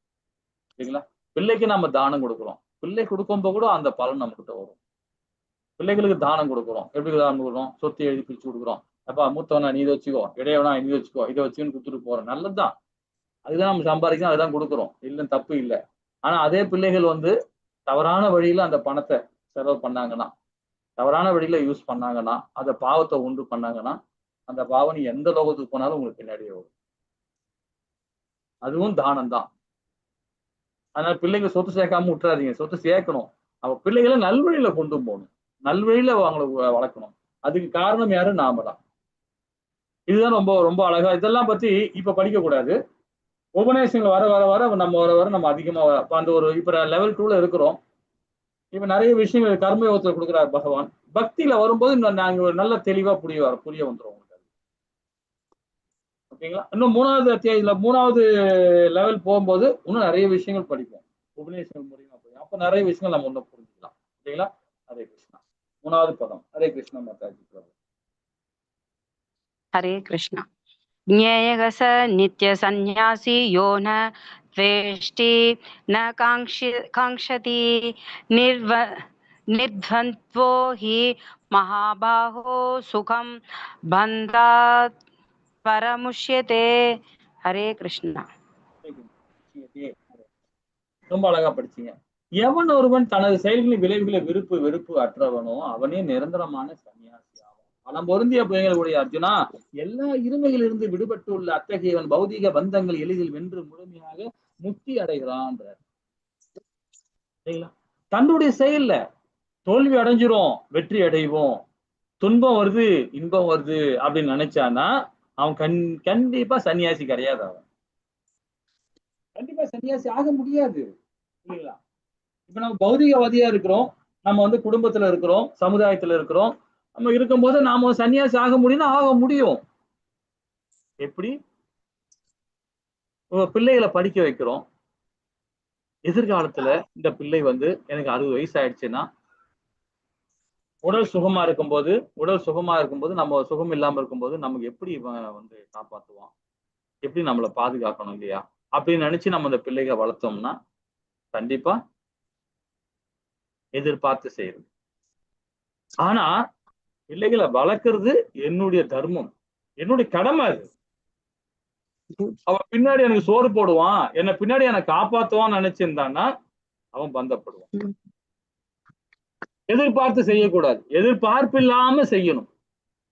சரிங்களா? பிள்ளைக்கு நம்ம தானம் கொடுக்குறோம், பிள்ளை கொடுக்கும்போது கூட அந்த பலன் நம்ம கிட்ட வரும். பிள்ளைகளுக்கு தானம் கொடுக்குறோம், எப்படி தானம் கொடுக்குறோம்? சொத்து எழுதி பிரிச்சு கொடுக்குறோம். அப்பா மூத்தவனா நீ இதை வச்சுக்கோ, இடையவனா நீ வச்சுக்கோ, இதை வச்சுன்னு கொடுத்துட்டு போறோம், நல்லதுதான். அதுதான் நம்ம சம்பாதிக்கணும், அதுதான் கொடுக்குறோம், இல்லைன்னு தப்பு இல்லை. ஆனா அதே பிள்ளைகள் வந்து தவறான வழியில அந்த பணத்தை செலவு பண்ணாங்கன்னா, தவறான வழியில யூஸ் பண்ணாங்கன்னா, அந்த பாவத்தை உண்டு பண்ணாங்கன்னா, அந்த பாவம் நீ எந்த லோகத்துக்கு போனாலும் உங்களுக்கு பின்னாடியே வரும். அதுவும் தானம் தான். அதனால பிள்ளைங்க சொத்து சேர்க்காம விட்டுறாதீங்க, சொத்து சேர்க்கணும். அவ பிள்ளைகளை நல்வழியில கொண்டு போகணும், நல்வழியில அவங்களை வளர்க்கணும். அதுக்கு காரணம் யாரு? நாம தான். இதுதான் ரொம்ப ரொம்ப அழகா. இதெல்லாம் பத்தி இப்ப படிக்க கூடாது. உபநேசங்கள் வர வர வர நம்ம அதிகமா அந்த ஒரு இப்ப லெவல் 2ல இருக்கிறோம். இப்ப நிறைய விஷயங்கள் கர்மயோகத்துல கொடுக்குறாரு பகவான். பக்தியில வரும்போது நாங்க நல்ல தெளிவா புரிய வந்துரும் உங்களுக்கு. ஓகேங்களா? இன்னும் 3வது அத்தியாயத்துல 3வது லெவல் போகும்போது இன்னும் நிறைய விஷயங்கள் படிப்போம். உபநேசங்கள் மூலியமா போய் அப்ப நிறைய விஷயங்கள் நம்ம இன்னும் புரிஞ்சுக்கலாம். ஓகேங்களா? ஹரே கிருஷ்ணா. 3வது பதம். ஹரே கிருஷ்ணா மாதாஜி. ஹரே கிருஷ்ணா. ज्ञेयः स नित्यसन्न्यासी यो न द्वेष्टि न काङ्क्षति निर्द्वन्द्वो हि महाबाहो सुखं बन्धात् परमुष्यते. हरे कृष्णा. ரொம்ப அழகா படிச்சீங்க. எவன் ஒருவன் தனது செயல்களின் விளைவுகளை வெறுப்பு அற்றவனோ அவனே நிரந்தரமான சன்னியாசி ஆவான். பலம் பொருந்திய பிள்ளைகளுடைய அர்ஜுனா, எல்லா இருமையிலிருந்து விடுபட்டுள்ள அத்தகையவன் பௌதிக பந்தங்கள் எளிதில் வென்று முழுமையாக முக்தி அடைகிறான். தன்னுடைய செயல்ல தோல்வி அடைஞ்சிரும், வெற்றி அடைவோம், துன்பம் வருது இன்பம் வருது அப்படின்னு நினைச்சானா அவன் கண்டிப்பா சன்னியாசி கிடையாது. அவன் கண்டிப்பா சன்னியாசி ஆக முடியாது. இல்லைங்களா? இப்ப நம்ம பௌதிகவாதியா இருக்கிறோம், நம்ம வந்து குடும்பத்துல இருக்கிறோம், சமுதாயத்துல இருக்கிறோம். நம்ம இருக்கும்போது நாம சன்னியாசி ஆக முடியும்னா ஆக முடியும். எப்படி? பிள்ளைகளை படிக்க வைக்கிறோம். எதிர்காலத்துல இந்த பிள்ளை வந்து எனக்கு 60 வயசு ஆயிடுச்சுன்னா உடல் சுகமா இருக்கும்போது நம்ம சுகம் இல்லாம இருக்கும்போது நமக்கு எப்படி வந்து காப்பாற்றுவான், எப்படி நம்மளை பாதுகாக்கணும் இல்லையா அப்படின்னு நினைச்சு நம்ம இந்த பிள்ளைகளை வளர்த்தோம்னா கண்டிப்பா எதிர்பார்த்து செய்யறது. ஆனா பிள்ளைகளை வளர்க்கறது என்னுடைய தர்மம், என்னுடைய கடமை. அது அவன் பின்னாடி எனக்கு சோறு போடுவான், என்னை பின்னாடி எனக்கு காப்பாத்துவான்னு நினைச்சிருந்தான்னா அவன் பந்தப்படுவான். எதிர்பார்த்து செய்யக்கூடாது, எதிர்பார்ப்பு இல்லாம செய்யணும்.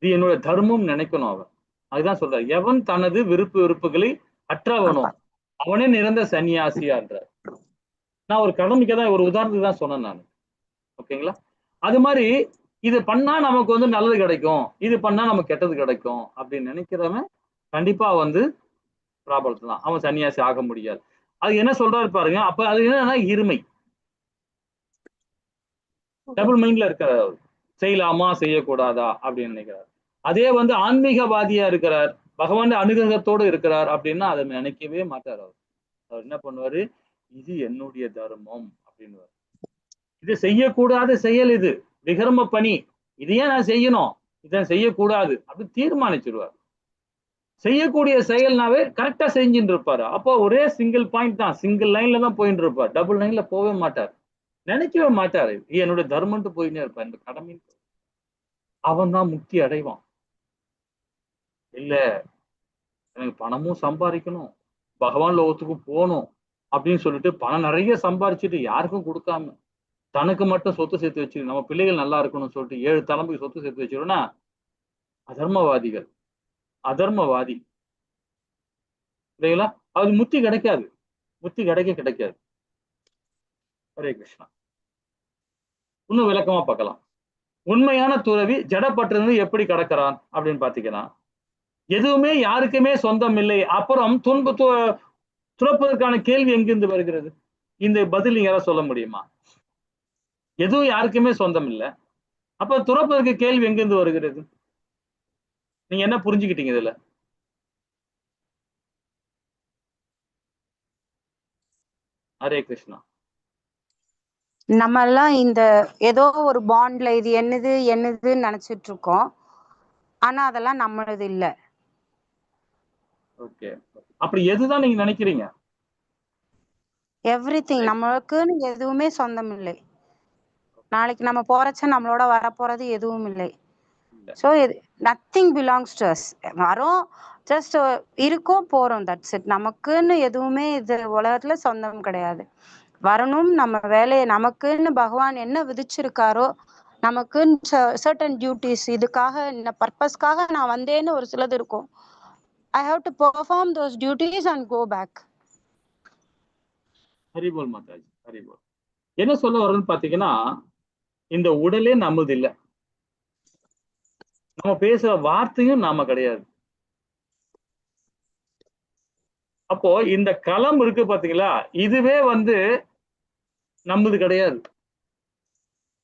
இது என்னுடைய தர்மம் நினைக்கணும். அவன் அதுதான் சொல்றாரு, எவன் தனது விருப்புகளை அற்றவனோ அவனே நிரந்தர சன்னியாசியான்றார். நான் ஒரு கடமைக்கு தான் ஒரு உதாரணத்துக்கு தான் சொன்னேன் நான். ஓகேங்களா? அது மாதிரி இது பண்ணா நமக்கு வந்து நல்லது கிடைக்கும், இது பண்ணா நமக்கு கெட்டது கிடைக்கும் அப்படின்னு நினைக்கிறவன் கண்டிப்பா வந்து ப்ராப்ளம் தான், அவன் சன்னியாசி ஆக முடியாது. அது என்ன சொல்றாரு பாருங்க. அப்ப அது என்னன்னா இருமை, டபுள் மைண்ட்ல இருக்கிறார். செய்யலாமா செய்யக்கூடாதா அப்படின்னு நினைக்கிறார். அதே வந்து ஆன்மீகவாதியா இருக்கிறார், பகவான் அனுகிரகத்தோடு இருக்கிறார் அப்படின்னா அதை நினைக்கவே மாட்டார். அவர் என்ன பண்ணுவாரு, இது என்னுடைய தர்மம் அப்படின்னு. இது செய்யக்கூடாத செயல், இது விகர்ம பணி, இதையே நான் செய்யணும், இதை செய்யக்கூடாது அப்படின்னு தீர்மானிச்சிருவார். செய்யக்கூடிய செயல்னாவே கரெக்டா செஞ்சுட்டு இருப்பாரு. அப்போ ஒரே சிங்கிள் பாயிண்ட் தான், சிங்கிள் லைன்ல தான் போயிட்டு இருப்பார், டபுள் லைன்ல போகவே மாட்டார், நினைக்கவே மாட்டாரு. என்னுடைய தர்மம்ட்டு போயிட்டே இருப்பார், இந்த கடமை. அவன் தான் முக்தி அடைவான். இல்ல எனக்கு பணமும் சம்பாதிக்கணும், பகவான் லோகத்துக்கும் போகணும் அப்படின்னு சொல்லிட்டு பணம் நிறைய சம்பாதிச்சுட்டு யாருக்கும் கொடுக்காம தனக்கு மட்டும் சொத்து சேர்த்து வச்சு நம்ம பிள்ளைகள் நல்லா இருக்கணும்னு சொல்லிட்டு 7 தலைமுறைக்கு சொத்து சேர்த்து வச்சிருன்னா அதர்மவாதிகள், அதர்மவாதி. இல்லைங்களா? அது முக்தி கிடைக்காது, முக்தி கிடைக்காது. ஹரே கிருஷ்ணா. இன்னும் விளக்கமா பார்க்கலாம். உண்மையான துறவி ஜடப்பட்டிருந்து எப்படி கடக்கிறான் அப்படின்னு பாத்தீங்கன்னா, எதுவுமே யாருக்குமே சொந்தம் இல்லை, அப்புறம் துறப்பதற்கான கேள்வி எங்கிருந்து வருகிறது? இந்த பதில் நீங்க யாராவது சொல்ல முடியுமா? எதுவும் யாருக்குமே சொந்தம் இல்லை, அப்ப துறப்பதற்கு கேள்வி எங்கிருந்து வருகிறது? நீங்க என்ன புரிஞ்சுக்கிட்டீங்க இதுல? ஹரே கிருஷ்ணா. நம்ம எல்லாம் இந்த ஏதோ ஒரு பாண்ட்ல இது என்னதுன்னு நினைச்சிட்டு இருக்கோம், ஆனா அதெல்லாம் நம்மளது இல்ல. ஓகே, அப்படி எதுதான் நீங்க நினைக்கிறீங்க? எவ்ரிதிங், நம்மளுக்குன்னு எதுவுமே சொந்தம் இல்லை. நாளைக்கு நம்ம போறச்ச நம்மளோட வர போறது எதுவும் இல்லை. So nothing belongs to us. வரோம், ஜஸ்ட் இருக்கோம் போறோம், தட்ஸ் இட். நமக்குன்னு எதுவுமே இது உலகத்துல சொந்தம் கிடையாது. வரணும், நம்ம வேலையை நமக்குன்னு பகவான் என்ன விதிச்சிருக்காரோ, நமக்குன்னு சர்டன் டியூட்டிஸ், இதுக்காக இந்த பர்பஸ்க்காக நான் வந்தேன்னு ஒரு சிலது இருக்கும். I have to perform those duties and go back. ஹரிபோல் மாதாஜி, ஹரிபோல். என்ன சொல்ல வர்றதுன்னு பாத்தீங்கன்னா, இந்த உடலே நம்மது இல்லை, நம்ம பேசுற வார்த்தையும் நாம கிடையாது. அப்போ இந்த களம் இருக்கு பாத்தீங்களா, இதுவே நம்மது கிடையாது.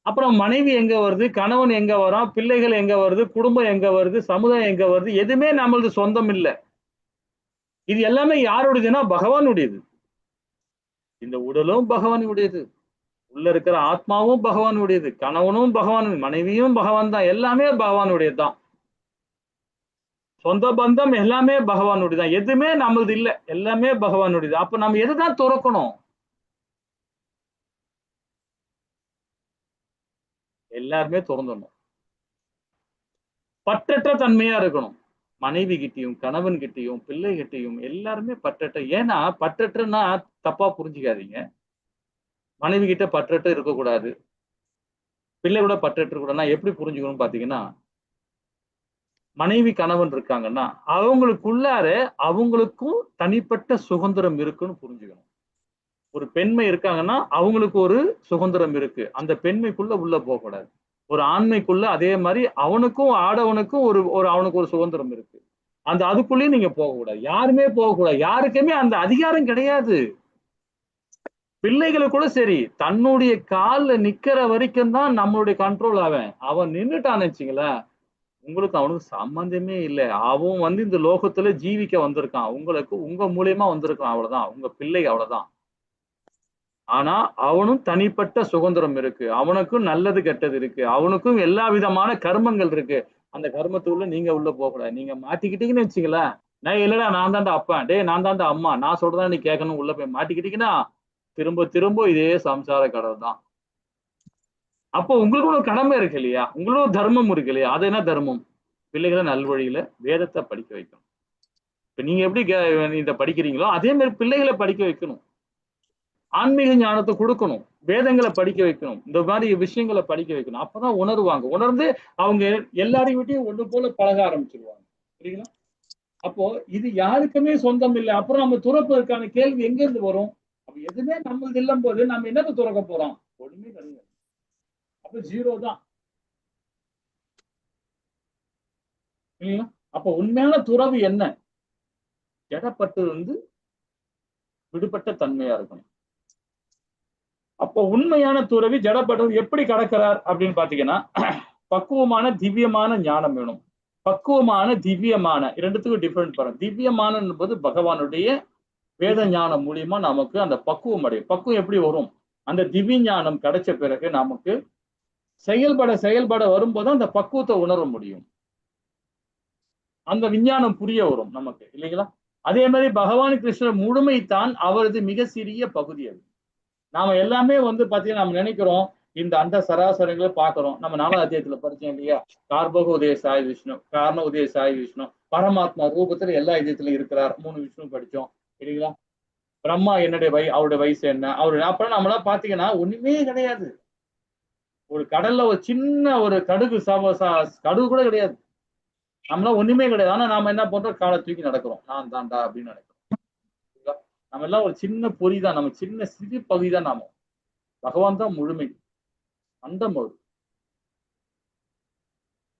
அப்புறம் மனைவி எங்க வருது, கணவன் எங்க வரான், பிள்ளைகள் எங்க வருது, குடும்பம் எங்க வருது, சமுதாயம் எங்க வருது, எதுவுமே நம்மளது சொந்தம் இல்லை. இது எல்லாமே யாருடையதுன்னா பகவானுடையது. இந்த உடலும் பகவானுடையது, உள்ள இருக்கிற ஆத்மாவும் பகவானுடையது, கணவனும் பகவான், மனைவியும் பகவான் தான், எல்லாமே பகவானுடையது தான். சொந்த பந்தம் எல்லாமே பகவானுடையதான், எதுவுமே நம்மளது இல்லை, எல்லாமே பகவானுடையது. அப்ப நம்ம எதுதான் துறக்கணும்? எல்லாருமே திறந்துடணும். பற்றற்ற தன்மையா இருக்கணும். மனைவி கிட்டையும், கணவன் கிட்டையும், பிள்ளை கிட்டையும் எல்லாருமே பற்றற்ற. ஏன்னா பற்றற்றன்னா தப்பா புரிஞ்சுக்காதீங்க. மனைவி கிட்ட பற்றற்ற இருக்கக்கூடாது, பிள்ளை கூட பற்றற்ற கூடாதுன்னா எப்படி புரிஞ்சுக்கணும் பாத்தீங்கன்னா, மனைவி கணவன் இருக்காங்கன்னா அவங்களுக்குள்ளார அவங்களுக்கும் தனிப்பட்ட சுதந்திரம் இருக்குன்னு புரிஞ்சுக்கணும். ஒரு பெண்மை இருக்காங்கன்னா அவங்களுக்கு ஒரு சுதந்திரம் இருக்கு, அந்த பெண்மைக்குள்ள உள்ள போகக்கூடாது. ஒரு ஆண்மைக்குள்ள அதே மாதிரி அவனுக்கும் ஆடவனுக்கும் அவனுக்கு ஒரு சுதந்திரம் இருக்கு, அந்த அதுக்குள்ளேயும் நீங்க போகக்கூடாது, யாருமே போகக்கூடாது, யாருக்குமே அந்த அதிகாரம் கிடையாது. பிள்ளைகளை கூட சரி, தன்னுடைய கால்ல நிக்கிற வரைக்கும் தான் நம்மளுடைய கண்ட்ரோல். அவன் நின்றுட்டான்னு வச்சுங்களேன், உங்களுக்கு அவனுக்கு சம்பந்தமே இல்லை. அவன் இந்த லோகத்துல ஜீவிக்க வந்திருக்கான், உங்களுக்கு உங்க மூலியமா வந்திருக்கான், அவ்வளவுதான். உங்க பிள்ளை, அவ்வளவுதான். ஆனா அவனும் தனிப்பட்ட சுதந்திரம் இருக்கு, அவனுக்கும் நல்லது கெட்டது இருக்கு, அவனுக்கும் எல்லா விதமான கர்மங்கள் இருக்கு. அந்த கர்மத்துக்குள்ள நீங்க உள்ள போகக்கூடாது. நீங்க மாட்டிக்கிட்டீங்கன்னு வச்சுங்களேன், நான் இல்லடா நான் தாண்டா அப்பா, டே நான் தாண்டா அம்மா, நான் சொல்றதா நீ கேட்கணும், உள்ள போய் மாட்டிக்கிட்டீங்கன்னா திரும்ப திரும்ப இதே சம்சார கடல் தான். அப்போ உங்களுக்கு ஒரு கடமை இருக்கு இல்லையா, உங்களுக்கு தர்மம் இருக்கு இல்லையா? அது என்ன தர்மம்? பிள்ளைகளை நல்வழியில வேதத்தை படிக்க வைக்கணும். இப்ப நீங்க எப்படி இதை படிக்கிறீங்களோ அதே மாதிரி பிள்ளைகளை படிக்க வைக்கணும், ஆன்மீக ஞானத்தை கொடுக்கணும், வேதங்களை படிக்க வைக்கணும், இந்த மாதிரி விஷயங்களை படிக்க வைக்கணும். அப்பதான் உணர்வாங்க, உணர்ந்து அவங்க எல்லாரையும் விட்டையும் ஒண்ணு போல பழக ஆரம்பிச்சிருவாங்க. சரிங்களா? அப்போ இது யாருக்குமே சொந்தம் இல்லை. அப்புறம் நம்ம துறப்பதற்கான கேள்வி எங்க இருந்து வரும்? அப்ப எதுவுமே நம்மளுக்கு இல்லம் போது நம்ம என்னத்தை துறக்க போறோம்? ஒண்ணுமே கிடையாது. அப்ப ஜீரோ தான் இல்லைங்களா? அப்ப உண்மையான துறவு என்ன? ஜடப்பட்டு விடுபட்ட தன்மையா இருக்கணும். அப்போ உண்மையான துறவி ஜடப்பட்டது எப்படி கடக்கிறார் அப்படின்னு பாத்தீங்கன்னா, பக்குவமான திவ்யமான ஞானம் வேணும். பக்குவமான திவ்யமான இரண்டுத்துக்கும் டிஃபரெண்ட் பண்ணும். திவ்யமான என்பது பகவானுடைய வேத ஞானம் மூலியமா நமக்கு அந்த பக்குவம் அடையும். பக்குவம் எப்படி வரும்? அந்த திவ்ய ஞானம் கிடைச்ச பிறகு நமக்கு செயல்பட வரும்போது அந்த பக்குவத்தை உணர முடியும், அந்த விஞ்ஞானம் புரிய வரும் நமக்கு, இல்லைங்களா? அதே மாதிரி பகவான் கிருஷ்ணர் முழுமைத்தான் அவரது மிக சிறிய பகுதி. அது நாம எல்லாமே பாத்தீங்கன்னா நம்ம நினைக்கிறோம் இந்த அந்த சராசரங்களை பாக்குறோம். நம்ம 4வது அத்தியாயத்துல படிச்சோம் இல்லையா, கார்பக உதய சாய் விஷ்ணு, காரண உதய சாய் விஷ்ணு, பரமாத்மா ரூபத்துல எல்லா இதயத்திலும் இருக்கிறார், 3 விஷ்ணு படிச்சோம் இல்லைங்களா? பிரம்மா என்னுடைய அவருடைய வயசு என்ன, அப்புறம் நம்மளாம் பாத்தீங்கன்னா ஒண்ணுமே கிடையாது. ஒரு கடல்ல ஒரு சின்ன ஒரு கடுகு கடுகு கூட கிடையாது, நம்மளாம் ஒண்ணுமே கிடையாது. ஆனா நாம என்ன பண்றோம்? காலை தூக்கி நடக்கிறோம், நான் தாண்டா அப்படின்னு நினைக்கிறோம். நம்ம எல்லாம் ஒரு சின்ன பொறி தான், நம்ம சின்ன சிறு பகுதி தான். நாம பகவான் தான் முழுமை, அந்த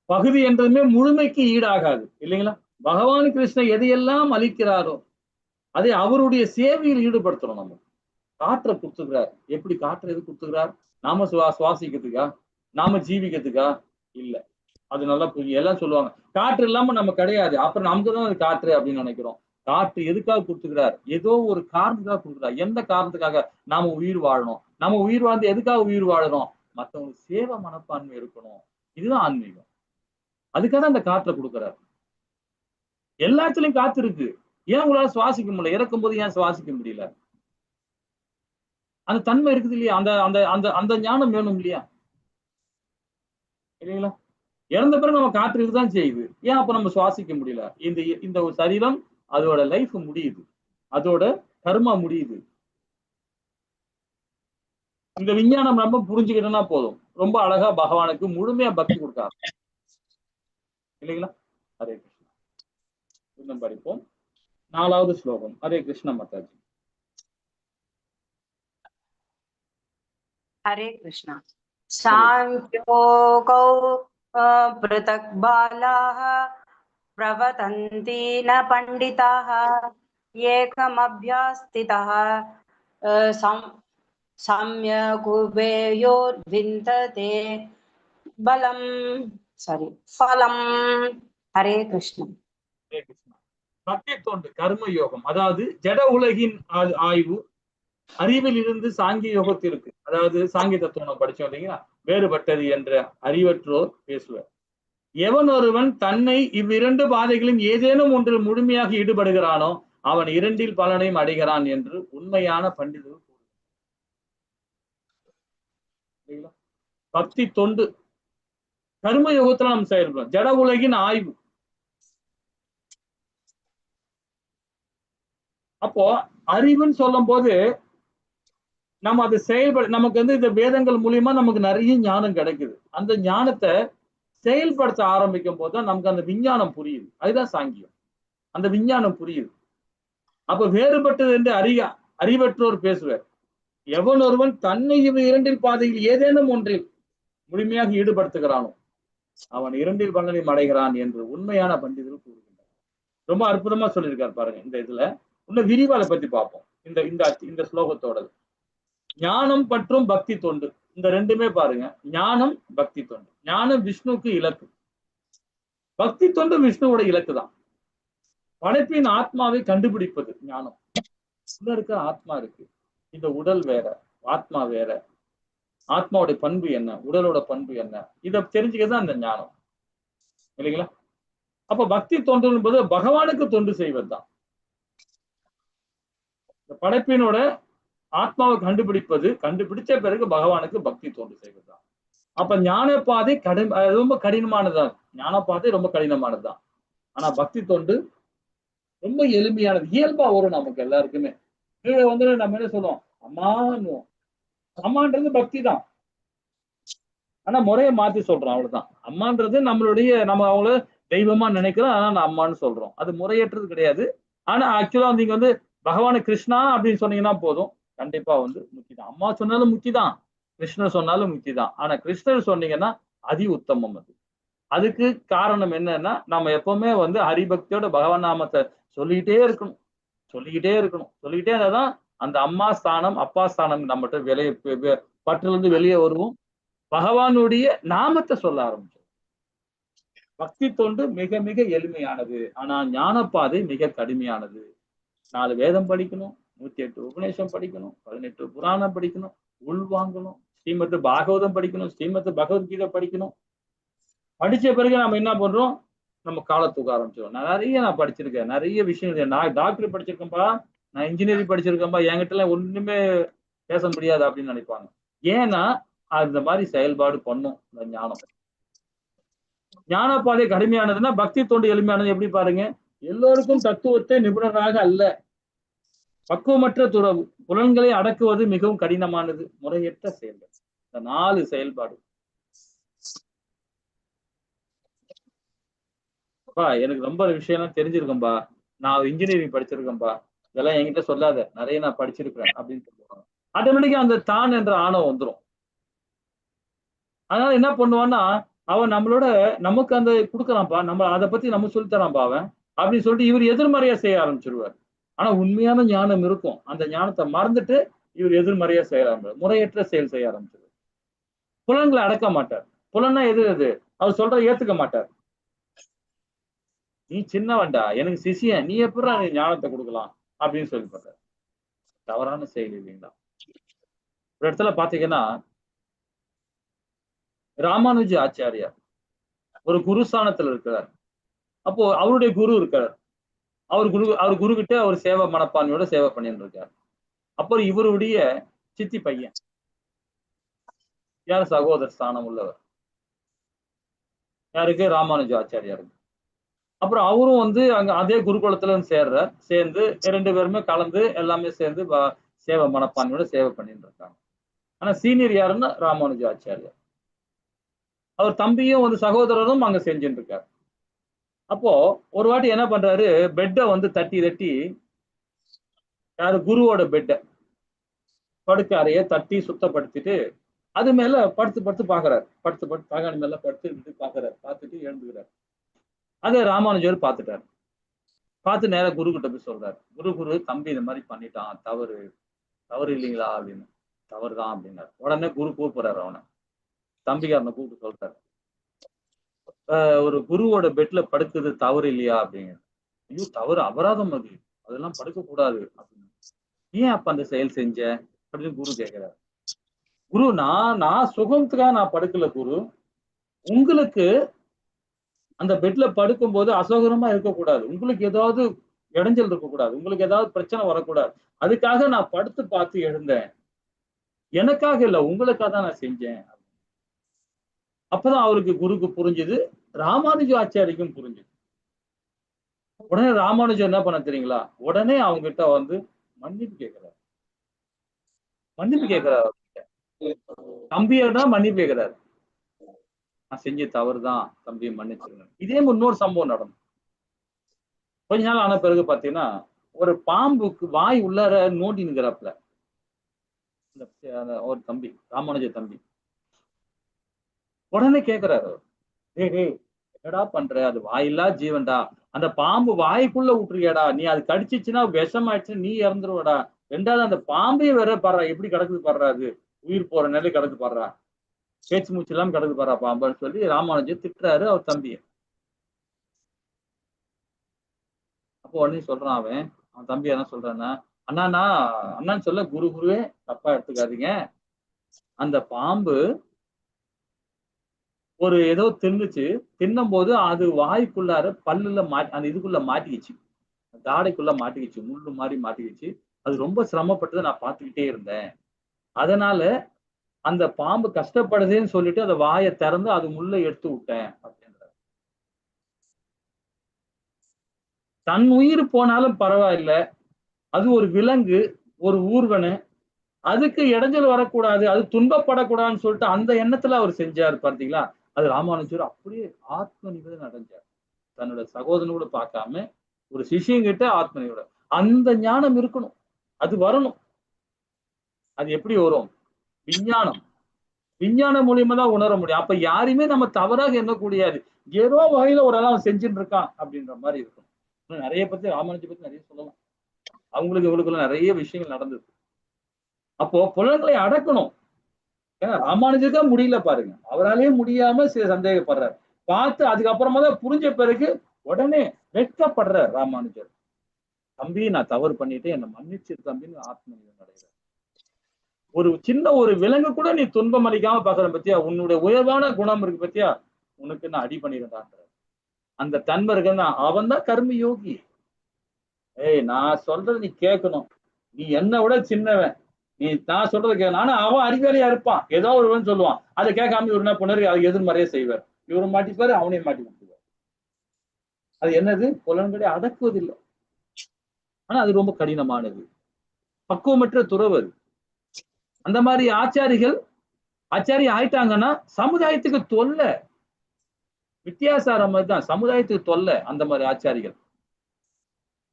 பகுதி என்றதுமே முழுமைக்கு ஈடாகாது, இல்லைங்களா? பகவான் கிருஷ்ணன் எதையெல்லாம் அளிக்கிறாரோ அதை அவருடைய சேவையில் ஈடுபடுத்துறோம். நம்ம காற்றை கொடுத்துக்கிறார். எப்படி காற்றை எது கொடுத்துக்கிறார்? நாம சுவாசிக்கிறதுக்கா, நாம ஜீவிக்கிறதுக்கா? இல்ல. அது நல்லா புரியும். எல்லாம் சொல்லுவாங்க காற்று இல்லாம நம்ம கிடையாது, அப்புறம் நமக்கு தான் அது காற்று அப்படின்னு நினைக்கிறோம். காற்று எதுக்காக கொடுத்துக்கிறார்? ஏதோ ஒரு காரணத்துக்காக கொடுக்குறார். எந்த காரணத்துக்காக? நாம உயிர் வாழணும். நம்ம உயிர் வாழ்ந்து எதுக்காக உயிர் வாழணும்? மற்றவங்களுக்கு சேவை மனப்பான்மை இருக்கணும். இதுதான் ஆன்மீகம். அதுக்காக தான் அந்த காற்றை கொடுக்குறாரு. எல்லா இடத்துலயும் காத்து இருக்கு, ஏன் உங்களால சுவாசிக்க முடியல? இறக்கும் போது ஏன் சுவாசிக்க முடியல? அந்த தன்மை இருக்குது இல்லையா? அந்த அந்த அந்த அந்த ஞானம் வேணும் இல்லையா? இல்லைங்களா? இறந்த பிறகு நம்ம காற்று இதுதான் செய்யுது. ஏன் அப்ப நம்ம சுவாசிக்க முடியல? இந்த இந்த ஒரு சரீரம் அதோட லைஃப் முடியுது, அதோட கர்மா முடியுது. இந்த விஞ்ஞானம் நம்ம புரிஞ்சுக்கிட்டோம்னா போதும், ரொம்ப அழகா பகவானுக்கு முழுமையா பக்தி கொடுக்காரு இல்லைங்களா? ஹரே கிருஷ்ணா. இன்னும் படிப்போம். 4வது ஸ்லோகம். ஹரே கிருஷ்ண மாதாஜி. हरे कृष्णा। सांख्योगौ पृथक् बालाः प्रवदन्ति न पण्डिताः एकमभ्यास्थितः सम्यकुभयोर्विन्दते बलं फलं। हरे कृष्ण। ஹரே கிருஷ்ணா. பக்தி தொண்டு கர்ம யோகம், அதாவது ஜட உலகின் ஆய்வு அறிவில் இருந்து சாங்கிய யோகத்திற்கு, அதாவது சாங்கிய தத்துவம் நம்ம படிச்சோம் இல்லைங்களா, வேறுபட்டது என்ற அறிவற்றோர் பேசுவர். எவன் ஒருவன் தன்னை இவ்விரண்டு பாதைகளும் ஏதேனும் ஒன்றில் முழுமையாக ஈடுபடுகிறானோ அவன் இரண்டில் பலனையும் அடைகிறான் என்று உண்மையான பண்டிதர் கூறுகிறார். பக்தி தொண்டு கர்ம யோகத்துல நம்ம செயல்படும். ஜட உலகின் ஆய்வு, அப்போ அறிவுன்னு சொல்லும் போது நம்ம அது நமக்கு இந்த வேதங்கள் மூலியமா நமக்கு நிறைய ஞானம் கிடைக்குது. அந்த ஞானத்தை செயல்படுத்த ஆரம்பிக்கும் போதுதான் நமக்கு அந்த விஞ்ஞானம் புரியுது. அதுதான் சாங்கியம். அந்த விஞ்ஞானம் புரியுது. அப்ப வேறுபட்டது என்று அறிவற்றோர் பேசுவர். எவன் ஒருவன் தன்னை இவ் இரண்டில் பாதையில் ஏதேனும் ஒன்றில் முழுமையாக ஈடுபடுத்துகிறானோ அவன் இரண்டில் பலனையும் அடைகிறான் என்று உண்மையான பண்டிதர் கூறுகின்றார். ரொம்ப அற்புதமா சொல்லியிருக்காரு பாருங்க. இந்த இதுல இன்னும் விரிவால பத்தி பார்ப்போம். இந்த ஸ்லோகத்தோட ஞானம் மற்றும் பக்தி தொண்டு, இந்த ரெண்டுமே பாருங்க. ஞானம் பக்தி தொண்டு. ஞானம் விஷ்ணுவுக்கு இலக்கு, பக்தி தொண்டு விஷ்ணுவோட இலக்கு தான். படைப்பின் ஆத்மாவை கண்டுபிடிப்பது ஞானம். உள்ள இருக்க ஆத்மா இருக்கு, இந்த உடல் வேற, ஆத்மா வேற, ஆத்மாவுடைய பண்பு என்ன, உடலோட பண்பு என்ன, இதை தெரிஞ்சுக்கதான் அந்த ஞானம் இல்லைங்களா? அப்ப பக்தி தொண்டு என்பது பகவானுக்கு தொண்டு செய்வது தான். இந்த படைப்பினோட ஆத்மாவை கண்டுபிடிச்ச பிறகு பகவானுக்கு பக்தி தொண்டு செய்வதுதான். அப்ப ஞான பாதை ரொம்ப கடினமானதுதான். ஞான பாதை ரொம்ப கடினமானதுதான். ஆனா பக்தி தொண்டு ரொம்ப எளிமையானது, இயல்பா வரும் நமக்கு எல்லாருக்குமே. கீழே நம்ம என்ன சொல்லுவோம், அம்மான்னு. அம்மான்றது பக்தி தான், ஆனா முறையை மாத்தி சொல்றோம், அவ்வளவுதான். அம்மான்றது நம்ம அவங்கள தெய்வமா நினைக்கிறோம், ஆனா நான் அம்மான்னு சொல்றோம். அது முறையற்றது கிடையாது. ஆனா ஆக்சுவலா நீங்க பகவான கிருஷ்ணா அப்படின்னு சொன்னீங்கன்னா போதும், கண்டிப்பா முக்கிதான். அம்மா சொன்னாலும் முக்கிதான், கிருஷ்ணர் சொன்னாலும் முக்கிதான். ஆனா கிருஷ்ணர் சொன்னீங்கன்னா அதி உத்தமம். அதுக்கு காரணம் என்னன்னா, நம்ம எப்பவுமே ஹரிபக்தியோட பகவான் நாமத்தை சொல்லிக்கிட்டே இருக்கணும், சொல்லிக்கிட்டே இருந்தாதான் அந்த அம்மா ஸ்தானம் அப்பா ஸ்தானம் நம்மகிட்ட பற்றுல இருந்து வெளியே வருவோம், பகவானுடைய நாமத்தை சொல்ல ஆரம்பிச்சோம். பக்தி தொண்டு மிக மிக எளிமையானது, ஆனா ஞானப்பாதை மிக கடுமையானது. 4 வேதம் படிக்கணும், 108 உபநேசம் படிக்கணும், 18 புராணம் படிக்கணும், உள்வாங்கணும், ஸ்ரீமத் பாகவதம் படிக்கணும், ஸ்ரீமத் பகவத்கீதை படிக்கணும். படிச்ச பிறகு நம்ம என்ன பண்றோம், நம்ம காலை தூக்க ஆரம்பிச்சிடும். நான் படிச்சிருக்கேன், நிறைய விஷயங்கள். நான் டாக்டர் படிச்சிருக்கேன்பா, நான் இன்ஜினியரிங் படிச்சிருக்கேன்பா, என்கிட்ட எல்லாம் ஒண்ணுமே பேச முடியாது அப்படின்னு நினைப்பாங்க. ஏன்னா அந்த மாதிரி செயல்பாடு பண்ணும் இந்த ஞானம். ஞானப்பாதை கடுமையானதுன்னா பக்தி தொண்டு எளிமையானது. எப்படி பாருங்க, எல்லோருக்கும் தத்துவத்தை நிபுணராக அல்ல, பக்குவமற்ற துறவு, புலன்களை அடக்குவது மிகவும் கடினமானது, முறையற்ற செயல்கள். இந்த 4 செயல்பாடு. எனக்கு ரொம்ப விஷயம்லாம் தெரிஞ்சிருக்கேன்பா, நான் இன்ஜினியரிங் படிச்சிருக்கேன்பா, இதெல்லாம் என்கிட்ட சொல்லாத, நிறைய நான் படிச்சிருக்கிறேன் அப்படின்னு சொல்லுவாங்க. ஆட்டோமேட்டிக்கா அந்த தான் என்ற ஆணவம் வந்துடும். அதனால என்ன பண்ணுவான்னா, அவன் நமக்கு அந்த கொடுக்குறான்ப்பா, நம்ம அதை பத்தி நம்ம சொல்லித்தரான்ப்பா அவன் அப்படின்னு சொல்லிட்டு இவர் எதிர்மறையா செய்ய ஆரம்பிச்சிருவார். ஆனா உண்மையான ஞானம் இருக்கும், அந்த ஞானத்தை மறந்துட்டு இவர் எதிர்மறையா செய்ய ஆரம்பிச்சார், முறையற்ற செயல் செய்ய ஆரம்பிச்சிருவார். புலன்களை அடக்க மாட்டார். புலன்னா எது அவர் சொல்ற ஏத்துக்க மாட்டார். நீ சின்னவன்டா, எனக்கு சிஷியன், நீ எப்படி ஞானத்தை கொடுக்கலாம் அப்படின்னு சொல்லி பார்த்தார். தவறான செயல் இல்லைங்களா? ஒரு இடத்துல பாத்தீங்கன்னா, ராமானுஜ ஆச்சாரியார் ஒரு குருஸ்தானத்துல இருக்கிறார். அப்போ அவருடைய குரு இருக்கார். அவர் குரு கிட்ட அவர் சேவை மனப்பான்மையோட சேவை பண்ணிட்டு இருக்கார். அப்புறம் இவருடைய சித்தி பையன், யார் சகோதர ஸ்தானம் உள்ளவர், யாருக்கு? ராமானுஜாச்சாரியாருக்கு. அப்புறம் அவரும் வந்து அங்க அதே குருகுலத்துல சேர்றார். சேர்ந்து 2 பேருமே கலந்து எல்லாமே சேர்ந்து சேவை மனப்பான்மையோட சேவை பண்ணிட்டு இருக்காங்க. ஆனா சீனியர் யாருன்னா ராமானுஜாச்சாரியார். அவர் தம்பியும் வந்து சகோதரரும் அங்க செஞ்சுட்டு இருக்காரு. அப்போ ஒரு வாட்டி என்ன பண்றாரு, பெட்டை வந்து தட்டி தட்டி, யாரு? குருவோட பெட்டை படுக்க அறைய தட்டி சுத்தப்படுத்திட்டு அது மேல படுத்து படுத்து பாக்குறாரு. படுத்து படுத்து தாகாணி மேல படுத்து பாக்குறாரு. பார்த்துட்டு எழுந்துக்கிறார். அதை ராமானுஜர் பார்த்துட்டாரு. பார்த்து நேரா குரு கிட்ட போய் சொல்றாரு, குரு தம்பி இந்த மாதிரி பண்ணிட்டான், தவறு தவறு இல்லைங்களா அப்படின்னு. தவறுதான் அப்படின்னாரு. உடனே குரு கூப்பிடுறாரு அவனை, தம்பிக்காரனை கூப்பிட்டு சொல்றாரு, ஒரு குருவோட பெட்ல படுக்குது தவறு இல்லையா அப்படிங்க. ஐயோ தவறு, அபராதம் அது, அதெல்லாம் படுக்க கூடாது அப்படின்னு. ஏன் அப்ப அந்த செயல் செஞ்ச அப்படின்னு குரு கேட்கிறாரு. குரு, நான் சுகத்துக்காக நான் படுக்கல குரு, உங்களுக்கு அந்த பெட்ல படுக்கும் போது அசௌகரியமா இருக்கக்கூடாது, உங்களுக்கு ஏதாவது இடைஞ்சல் இருக்கக்கூடாது, உங்களுக்கு ஏதாவது பிரச்சனை வரக்கூடாது, அதுக்காக நான் படுத்து பார்த்து எழுந்தேன், எனக்காக இல்ல உங்களுக்காக தான் நான் செஞ்சேன். அப்பதான் அவருக்கு குருக்கு புரிஞ்சுது, ராமானுஜாச்சாரிக்கும் புரிஞ்சுது. உடனே ராமானுஜர் என்ன பண்ண தெரியுங்களா, உடனே அவங்க கிட்ட வந்து மன்னிப்பு கேட்கிறாரு. மன்னிப்பு கேட்கிறாரு. தம்பியோட மன்னிப்பு கேட்கிறாரு. நான் செஞ்ச தவறுதான், தம்பியை மன்னிச்சிருங்க. இதே இன்னொரு சம்பவம் நடக்கும். கொஞ்ச நாள் ஆன பிறகு பாத்தீங்கன்னா, ஒரு பாம்புக்கு வாய் உள்ளார நோண்டி நிற்கிறாப்புல ஒரு தம்பி, ராமானுஜர் தம்பி. உடனே கேட்கிறாரு, டேய் என்னடா பண்ற, அது வாயில்லா ஜீவன்டா, அந்த பாம்பு வாய்க்குள்ள விட்டுருக்கியாடா, நீ அது கடிச்சிச்சுன்னா விஷம் ஆயிடுச்சு, நீ இறந்துருவடா. ரெண்டாவது அந்த பாம்பே வேற பாடுறா, எப்படி கிடக்குது பாடுறா, அது உயிர் போற நிலை கிடக்கு பாடுறா, பேச்சு மூச்சு இல்லாம கிடக்கு பாடுறா பாம்புன்னு சொல்லி ராமானுஜர் திட்டுறாரு அவர் தம்பிய. அப்போ உடனே சொல்றான் அவன் தம்பி என்ன சொல்றான்னா, அண்ணாண்ணா அண்ணான்னு சொல்ல, குருவே தப்பா எடுத்துக்காதீங்க, அந்த பாம்பு ஒரு ஏதோ தின்னுச்சு, தின்னும் போது அது வாய்க்குள்ளார பல்லுல அந்த இதுக்குள்ள மாட்டிக்கிச்சு, தாடைக்குள்ள மாட்டிக்கிச்சு, முள்ளு மாதிரி மாட்டிக்கிச்சு. அது ரொம்ப சிரமப்பட்டதை நான் பார்த்துக்கிட்டே இருந்தேன், அதனால அந்த பாம்பு கஷ்டப்படுதுன்னு சொல்லிட்டு அந்த வாயை திறந்து அது முள்ள எடுத்து விட்டேன் அப்படின்ற. தன் உயிர் போனாலும் பரவாயில்ல, அது ஒரு விலங்கு, ஒரு ஊர்வன, அதுக்கு இடைஞ்சல் வரக்கூடாது, அது துன்பப்படக்கூடாதுன்னு சொல்லிட்டு அந்த எண்ணத்துல அவர் செஞ்சாரு பார்த்தீங்களா. அது ராமானுஜர் அப்படியே ஆத்ம நிவேதனம் அடைஞ்சார். தன்னோட சகோதரனோட பார்க்காம ஒரு சிஷியங்கிட்ட ஆத்ம நிவேதனம். அந்த ஞானம் இருக்கணும், அது வரணும். அது எப்படி வரும்? விஞ்ஞானம், விஞ்ஞானம் மூலியமா தான் உணர முடியும். அப்ப யாரையுமே நம்ம தவறாக எண்ணக்கூடியது, ஏதோ வகையில ஒரு ஆள் அவன் செஞ்சுட்டு இருக்கான் அப்படின்ற மாதிரி இருக்கும். நிறைய பத்தி ராமானுஜர் பத்தி நிறைய சொல்லலாம். அவங்களுக்கு இவங்களுக்குள்ள நிறைய விஷயங்கள் நடந்தது. அப்போ புலன்களை அடக்கணும். ஏன்னா ராமானுஜருக்கா முடியல பாருங்க, அவராலேயே முடியாம சந்தேகப்படுறாரு. பார்த்து அதுக்கப்புறமா தான் புரிஞ்ச பிறகு உடனே வெட்கப்படுறார் ராமானுஜர். தம்பி நான் தவறு பண்ணிட்டு என்னை மன்னிச்சு தம்பின்னு ஆத்ம நிவேதனம் அடைகிறார். ஒரு சின்ன ஒரு விலங்கு கூட நீ துன்பம் அளிக்காம பாக்குற பத்தியா, உன்னுடைய உயர்வான குணம் இருக்கு பத்தியா, உனக்கு நான் அடி பண்ணிருந்தான்ற அந்த தன்மை இருக்குன்னா அவன் தான் கர்ம யோகி. நான் சொல்றது நீ கேட்கணும், நீ என்னை விட சின்னவன், நீ நான் சொல்றது கேட்கணும். ஆனா அவன் அறிவாளியா இருப்பான், ஏதோ ஒருவன் சொல்லுவான், அதை கேட்காம இவர் என்ன பண்ணாரு, அது எதிர்மறையா செய்வார், இவரை மாட்டிப்பாரு, அவனையும் மாட்டி கொடுத்துருவார். அது என்னது? புலன்களை அடக்குவதில்லை. ஆனா அது ரொம்ப கடினமானது, பக்குவமற்ற துறவு. அந்த மாதிரி ஆச்சாரி ஆயிட்டாங்கன்னா சமுதாயத்துக்கு தொல்லை, வித்தியாசாரம் தான் சமுதாயத்துக்கு தொல்லை அந்த மாதிரி ஆச்சாரிகள்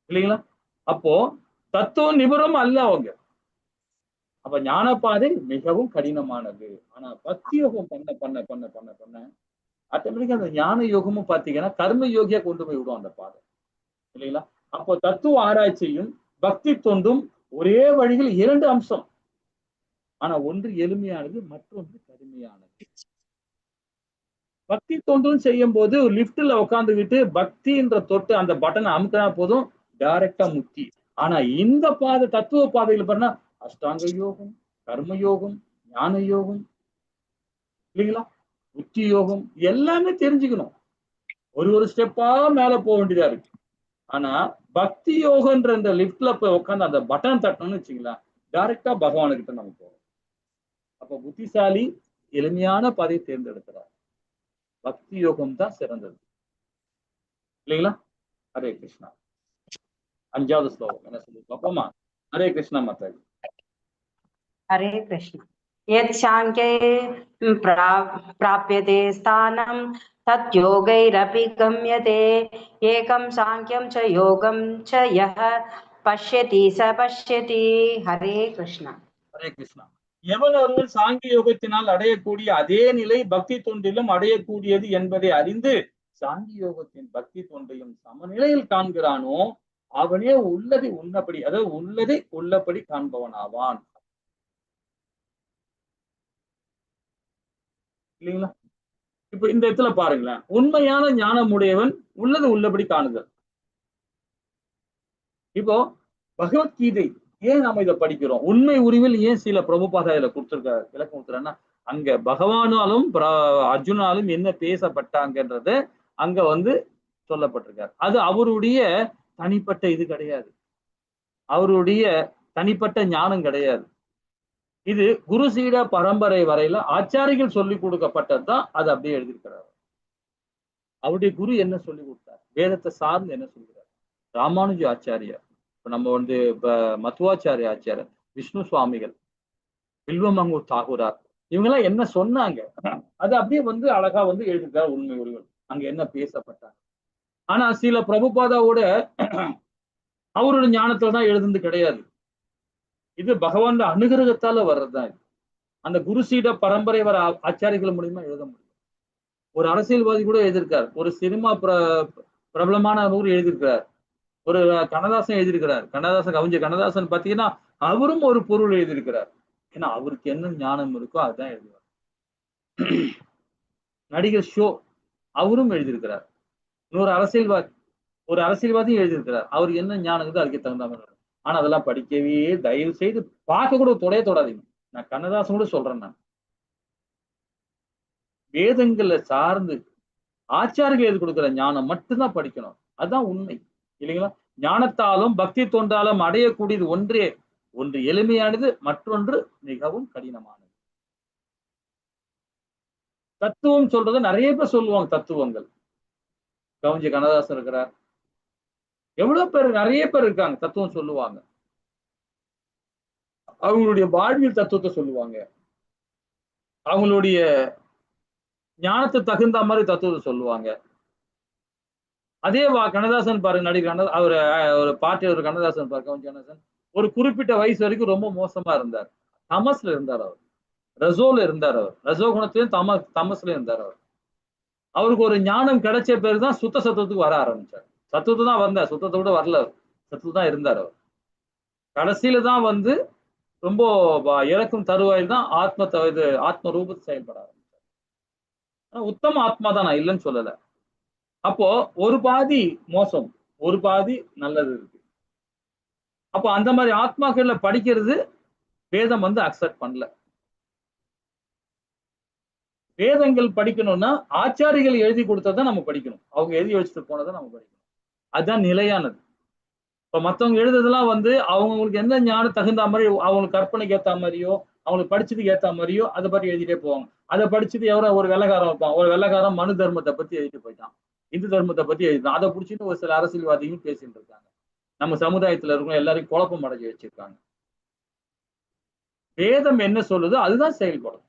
இல்லைங்களா. அப்போ தத்துவ நிபுணம் அல்ல அவங்க. அப்ப ஞானப்பாதை மிகவும் கடினமானது. ஆனா பக்தி யோகம் பண்ண பண்ண பண்ண பண்ண பண்ண ஆட்டோமேட்டிக்கா அந்த ஞான யோகமும் பாத்தீங்கன்னா கர்ம யோகியா கொண்டு போய் விடும் அந்த பாதை இல்லைங்களா. அப்போ தத்துவ ஆராய்ச்சியும் பக்தி தொண்டும் ஒரே வழியில் 2 அம்சம். ஆனா ஒன்று எளிமையானது, மற்றொன்று கடுமையானது. பக்தி தொண்டும் செய்யும் போது லிப்ட்ல உட்காந்துக்கிட்டு பக்தின்ற தொட்டு அந்த பட்டனை அமுக்கினா போதும், டைரக்டா முக்தி. ஆனா இந்த பாதை தத்துவ பாதையில் பண்ணா அஷ்டாங்க யோகம், கர்ம யோகம், ஞான யோகம் இல்லைங்களா, புத்தி யோகம் எல்லாமே தெரிஞ்சுக்கணும். ஒரு ஸ்டெப்பா மேல போக வேண்டியதா இருக்கு. ஆனா பக்தி யோகன்ற இந்த லிப்ட்ல போய் உட்காந்து அந்த பட்டன் தட்டணும்னு வச்சுங்களா, டைரக்டா பகவானுக்கிட்ட நம்ம போறோம். அப்ப புத்திசாலி எளிமையான பாதையை தேர்ந்தெடுக்கிறார். பக்தி யோகம் தான் சிறந்தது இல்லைங்களா? ஹரே கிருஷ்ணா. 5வது ஸ்லோகம் என்ன சொல்லி பார்ப்போமா? ஹரே கிருஷ்ணா மாதாஜி. हरे कृष्ण। यत् सांख्ये प्राप्यते स्थानं तत् योगैरपि गम्यते एकं सांख्यं च योगं च यः पश्यति स पश्यति। हरे कृष्ण। ஹரே கிருஷ்ணா. எவன் ஒருவன் சாங்கிய யோகத்தினால் அடையக்கூடிய அதே நிலை பக்தி தொண்டிலும் அடையக்கூடியது என்பதை அறிந்து சாங்கிய யோகத்தின் பக்தி தொண்டையும் சமநிலையில் காண்கிறானோ அவனே உள்ளதை உள்ளபடி, அதாவது உள்ளதை உள்ளபடி காண்பவன் ஆவான் இல்லைங்களா? இப்ப இந்த இடத்துல பாருங்களேன், உண்மையான ஞானம் உடையவன் உள்ளது உள்ளபடி காணுதல். இப்போ பகவத்கீதை ஏன் நாம இதை படிக்கிறோம்? உண்மை உரிவில் ஏன் சில பிரபுபாதா இதுல கொடுத்திருக்காரு, விளக்கம் கொடுத்துறேன்னா, அங்க பகவானாலும் அர்ஜுனாலும் என்ன பேசப்பட்டாங்கன்றது அங்க சொல்லப்பட்டிருக்காரு. அது அவருடைய தனிப்பட்ட இது கிடையாது, அவருடைய தனிப்பட்ட ஞானம் கிடையாது. இது குரு சீட பரம்பரை வரையில ஆச்சாரிகள் சொல்லி கொடுக்கப்பட்டதுதான். அது அப்படியே எழுதியிருக்கிறார். அவருடைய குரு என்ன சொல்லி கொடுத்தார், வேதத்தை சார்ந்து என்ன சொல்கிறார்? ராமானுஜ ஆச்சாரியார், இப்ப நம்ம மத்துவாச்சாரிய ஆச்சாரியர், விஷ்ணு சுவாமிகள், வில்வமங்கூர் தாகூரார், இவங்க எல்லாம் என்ன சொன்னாங்க அது அப்படியே அழகா எழுதியிருக்கார். உண்மை ஒருவர் அங்க என்ன பேசப்பட்டாங்க. ஆனா சில பிரபுபாதாவோட அவரோட ஞானத்துல தான் எழுதுனது கிடையாது. இது பகவான் அனுகிரகத்தால வர்றதுதான். இது அந்த குரு சீட பரம்பரை வர ஆச்சாரிகள் மூலியமா எழுத முடியும். ஒரு அரசியல்வாதி கூட எழுதியிருக்கார், ஒரு சினிமா பிரபலமான நூறு எழுதியிருக்கிறார், ஒரு கண்ணதாசன் எழுதியிருக்கிறார். கவிஞர் கண்ணதாசன் பாத்தீங்கன்னா அவரும் ஒரு பொருள் எழுதியிருக்கிறார். ஏன்னா அவருக்கு என்ன ஞானம் இருக்கோ அதுதான் எழுதுவார். நடிகர் ஷோ அவரும் எழுதியிருக்கிறார். இன்னொரு அரசியல்வாதியும் எழுதியிருக்கிறார். அவருக்கு என்ன ஞானம் இருக்குதோ அதுக்கு தகுந்த மாதிரி. ஆனா அதெல்லாம் படிக்கவே தயவு செய்து பார்க்க கூட தொடாதீங்க. நான் கண்ணதாசன் கூட சொல்றேன், நான் வேதங்களை சார்ந்து ஆச்சாரிகள் எழுதி கொடுக்குற ஞானம் மட்டும்தான் படிக்கணும். அதுதான் உண்மை இல்லைங்களா? ஞானத்தாலும் பக்தி தொண்டாலும் அடையக்கூடியது ஒன்று எளிமையானது, மற்றொன்று மிகவும் கடினமானது. தத்துவம் சொல்றது நிறைய பேர் சொல்லுவாங்க. தத்துவங்கள் கவிஞர் கண்ணதாசன் இருக்கிறார், எவ்வளவு பேர், நிறைய பேர் இருக்காங்க தத்துவம் சொல்லுவாங்க. அவங்களுடைய வாழ்வியல் தத்துவத்தை சொல்லுவாங்க, அவங்களுடைய ஞானத்துக்கு தகுந்த மாதிரி தத்துவத்தை சொல்லுவாங்க. அதே கண்ணதாசன் பாருங்க, நடிகர் அவரு ஒரு பாட்டி, ஒரு கண்ணதாசன் பாரு, கவிஞர் கண்ணதாசன் ஒரு குறிப்பிட்ட வயசு வரைக்கும் ரொம்ப மோசமா இருந்தார். தமஸ்ல இருந்தார் அவர், ரசோல இருந்தார் அவர், ரசோ குணத்திலையும் தமஸ்ல இருந்தார் அவர். அவருக்கு ஒரு ஞானம் கிடைச்ச பேருதான் சுத்த சத்துவத்துக்கு வர ஆரம்பிச்சார். சத்துவத்தை தான் வந்தார், சுத்தத்தை கூட வரல, சத்துவம் தான் இருந்தார் அவர். கடைசியில தான் ரொம்ப இறக்கும் தருவாயில் தான் ஆத்ம ரூபத்தை செயல்பட ஆரம்பிச்சார். உத்தம ஆத்மா தான், நான் இல்லைன்னு சொல்லல. அப்போ ஒரு பாதி மோசம், ஒரு பாதி நல்லது இருக்கு. அப்போ அந்த மாதிரி ஆத்மாக்கள்ல படிக்கிறது வேதம் அக்செப்ட் பண்ணல. வேதங்கள் படிக்கணும்னா ஆச்சாரிகள் எழுதி கொடுத்ததான் நம்ம படிக்கணும், அவங்க எழுதி வச்சுட்டு போனதை நம்ம படிக்கணும். அதுதான் நிலையானது. இப்ப மற்றவங்க எழுதுறதுலாம் அவங்களுக்கு எந்த ஞானம் தகுந்த மாதிரி, அவங்களுக்கு கற்பனைக்கு ஏற்ற மாதிரியோ, அவங்களுக்கு படிச்சதுக்கு ஏற்ற மாதிரியோ அதை பற்றி எழுதிட்டே போவாங்க. அதை படிச்சுட்டு ஒரு வெள்ளக்காரன் வைப்பான், ஒரு வெள்ளக்காரன் மனு தர்மத்தை பத்தி எழுதிட்டு போயிட்டான், இந்து தர்மத்தை பத்தி எழுதிட்டான். அதை பிடிச்சிட்டு ஒரு சில அரசியல்வாதிகளும் பேசிட்டு இருக்காங்க. நம்ம சமுதாயத்துல இருக்கவங்க எல்லாரையும் குழப்பம் அடைஞ்சு வச்சிருக்காங்க. வேதம் என்ன சொல்லுதோ அதுதான் செயல்படும்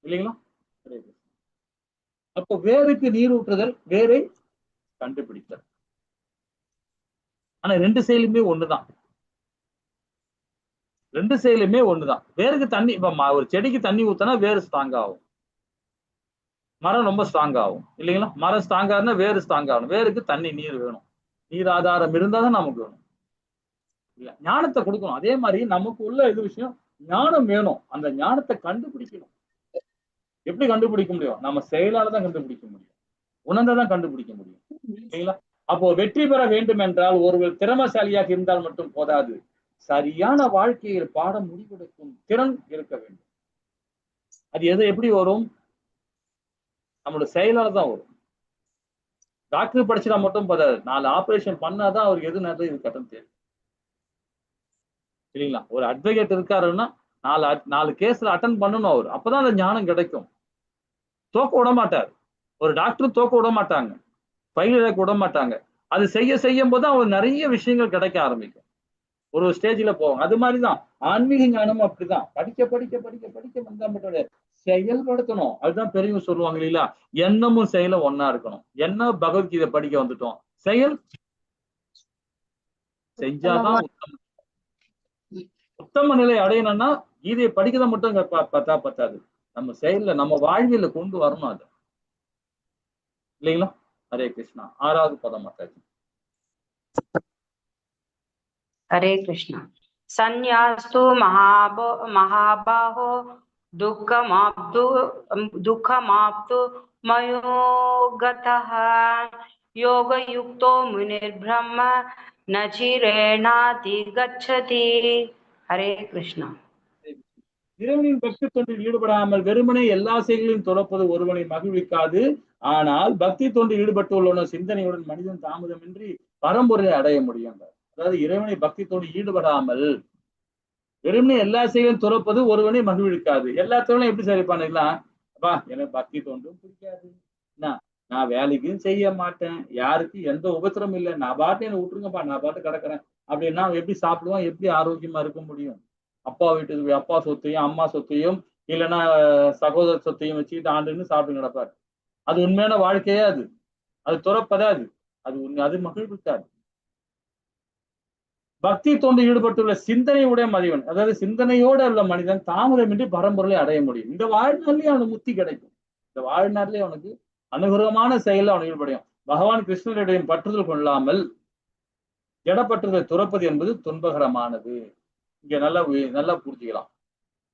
இல்லைங்களா? அப்போ வேருக்கு நீர் ஊற்றுதல், வேரை கண்டுபிடித்தல். ஆனா ரெண்டு செயலுமே ஒண்ணுதான், ரெண்டு செயலுமே ஒண்ணுதான். வேருக்கு தண்ணி, இப்ப ஒரு செடிக்கு தண்ணி ஊத்தினா வேறு ஸ்ட்ராங் ஆகும், மரம் ரொம்ப ஸ்ட்ராங் ஆகும் இல்லைங்களா? மரம் ஸ்ட்ராங் ஆகுனா வேறு ஸ்ட்ராங் ஆகணும். வேருக்கு தண்ணி நீர் வேணும், நீர் ஆதாரம் இருந்தாதான் நமக்கு வேணும் இல்ல. ஞானத்தை கொடுக்கணும். அதே மாதிரி நமக்கு உள்ள இது விஷயம் ஞானம் வேணும். அந்த ஞானத்தை கண்டுபிடிக்கணும். எப்படி கண்டுபிடிக்க முடியும்? நம்ம செயலால தான் கண்டுபிடிக்க முடியும், உணர்ந்ததான் கண்டுபிடிக்க முடியும் இல்லைங்களா? அப்போ வெற்றி பெற வேண்டும் என்றால் ஒருவர் திறமசாலியாக இருந்தால் மட்டும் போதாது, சரியான வாழ்க்கையில் பாடம் முடிவெடுக்கும் திறன் இருக்க வேண்டும். அது எப்படி வரும்? நம்மளோட செயலால தான் வரும். டாக்டர் படிச்சுட்டா மட்டும் போதாது, 4 ஆபரேஷன் பண்ணாதான் அவருக்கு எது நல்லது இது கட்டம் தெரியும் இல்லைங்களா? ஒரு அட்வொகேட் இருக்காருன்னா 4 கேஸ்ல அட்டன் பண்ணணும் அவர், அப்பதான் அந்த ஞானம் கிடைக்கும். தோக்க விட மாட்டார். ஒரு டாக்டர் தோக்க விட மாட்டாங்க, பயில் இழக்க விட மாட்டாங்க. அது செய்யும் போது அவங்களுக்கு நிறைய விஷயங்கள் கிடைக்க ஆரம்பிக்கும். ஒரு ஸ்டேஜ்ல போவாங்க. அது மாதிரிதான் ஆன்மீக ஞானமும் அப்படிதான். படிக்க படிக்க படிக்க படிக்க வந்தா மட்டும் செயல்படுத்தணும். அதுதான் பெரியவங்க சொல்லுவாங்க இல்லைங்களா, எண்ணமும் செயலும் ஒன்னா இருக்கணும். என்ன பகவத்கீதை படிக்க வந்துட்டோம், செயல் செஞ்சாதான் உத்தம உத்தம நிலை அடையணும்னா கீதையை படிக்கிறத மட்டும் பத்தாது. நம்ம செயல்ல நம்ம வாழ்வியல கொண்டு வரணும் அது இல்லைங்களா. ஹரே கிருஷ்ணா. 6வது பதம் மாதாஜி. हरे कृष्ण। संन्यास्तु महाबाहो दुःखमाप्तु मयो गतः योगयुक्तो मुनिर्ब्रह्म न चिरेणाधिगच्छति। हरे कृष्ण। இறைவனின் பக்தி தொண்டில் ஈடுபடாமல் வெறுமனே எல்லா செயல்களையும் துறப்பது ஒருவனை மகிழ்விக்காது. ஆனால் பக்தி தொண்டில் ஈடுபட்டுள்ள சிந்தனையுடன் மனிதன் தாமதமின்றி பரம்பொருளை அடைய முடியும். அதாவது இறைவனை பக்தி தொண்டு ஈடுபடாமல் வெறுமனே எல்லா செயலையும் துறப்பது ஒருவனை மகிழ்விக்காது. எல்லா தொழிலும் எப்படி சரி பண்ணிக்கலாம், அப்பா எனக்கு பக்தி தொண்டும் பிடிக்காது, நான் வேலைக்கும் செய்ய மாட்டேன், யாருக்கும் எந்த உபத்திரமும் இல்லை, நான் பாட்டு என்ன விட்டுருங்கப்பா, நான் பாட்டு கிடக்குறேன் அப்படின்னா எப்படி சாப்பிடுவான், எப்படி ஆரோக்கியமா இருக்க முடியும்? அப்பா வீட்டுக்கு அப்பா சொத்தையும் அம்மா சொத்தையும் இல்லைன்னா சகோதர சொத்தையும் வச்சுக்கிட்டு ஆண்டுன்னு சாப்பிட்டு கிடப்பாரு. அது உண்மையான வாழ்க்கையே, அது துறப்பதாது, அது மகிழ்விக்காது. பக்தி தொண்டு ஈடுபட்டுள்ள சிந்தனையுடைய மனிதன், அதாவது சிந்தனையோட உள்ள மனிதன் தாமதமின்றி பரம்பொருளை அடைய முடியும். இந்த வாழ்நாள்லயே அவனுக்கு முக்தி கிடைக்கும். இந்த வாழ்நாள்லயே அவனுக்கு அனுகூலமான செயல அவன் ஈடுபடையும். பகவான் கிருஷ்ணனுடைய பற்றுதல் கொள்ளாமல் ஜடப்பற்றுதலை துறப்பது என்பது துன்பகரமானது. இங்க நல்லா புரிஞ்சுக்கலாம்.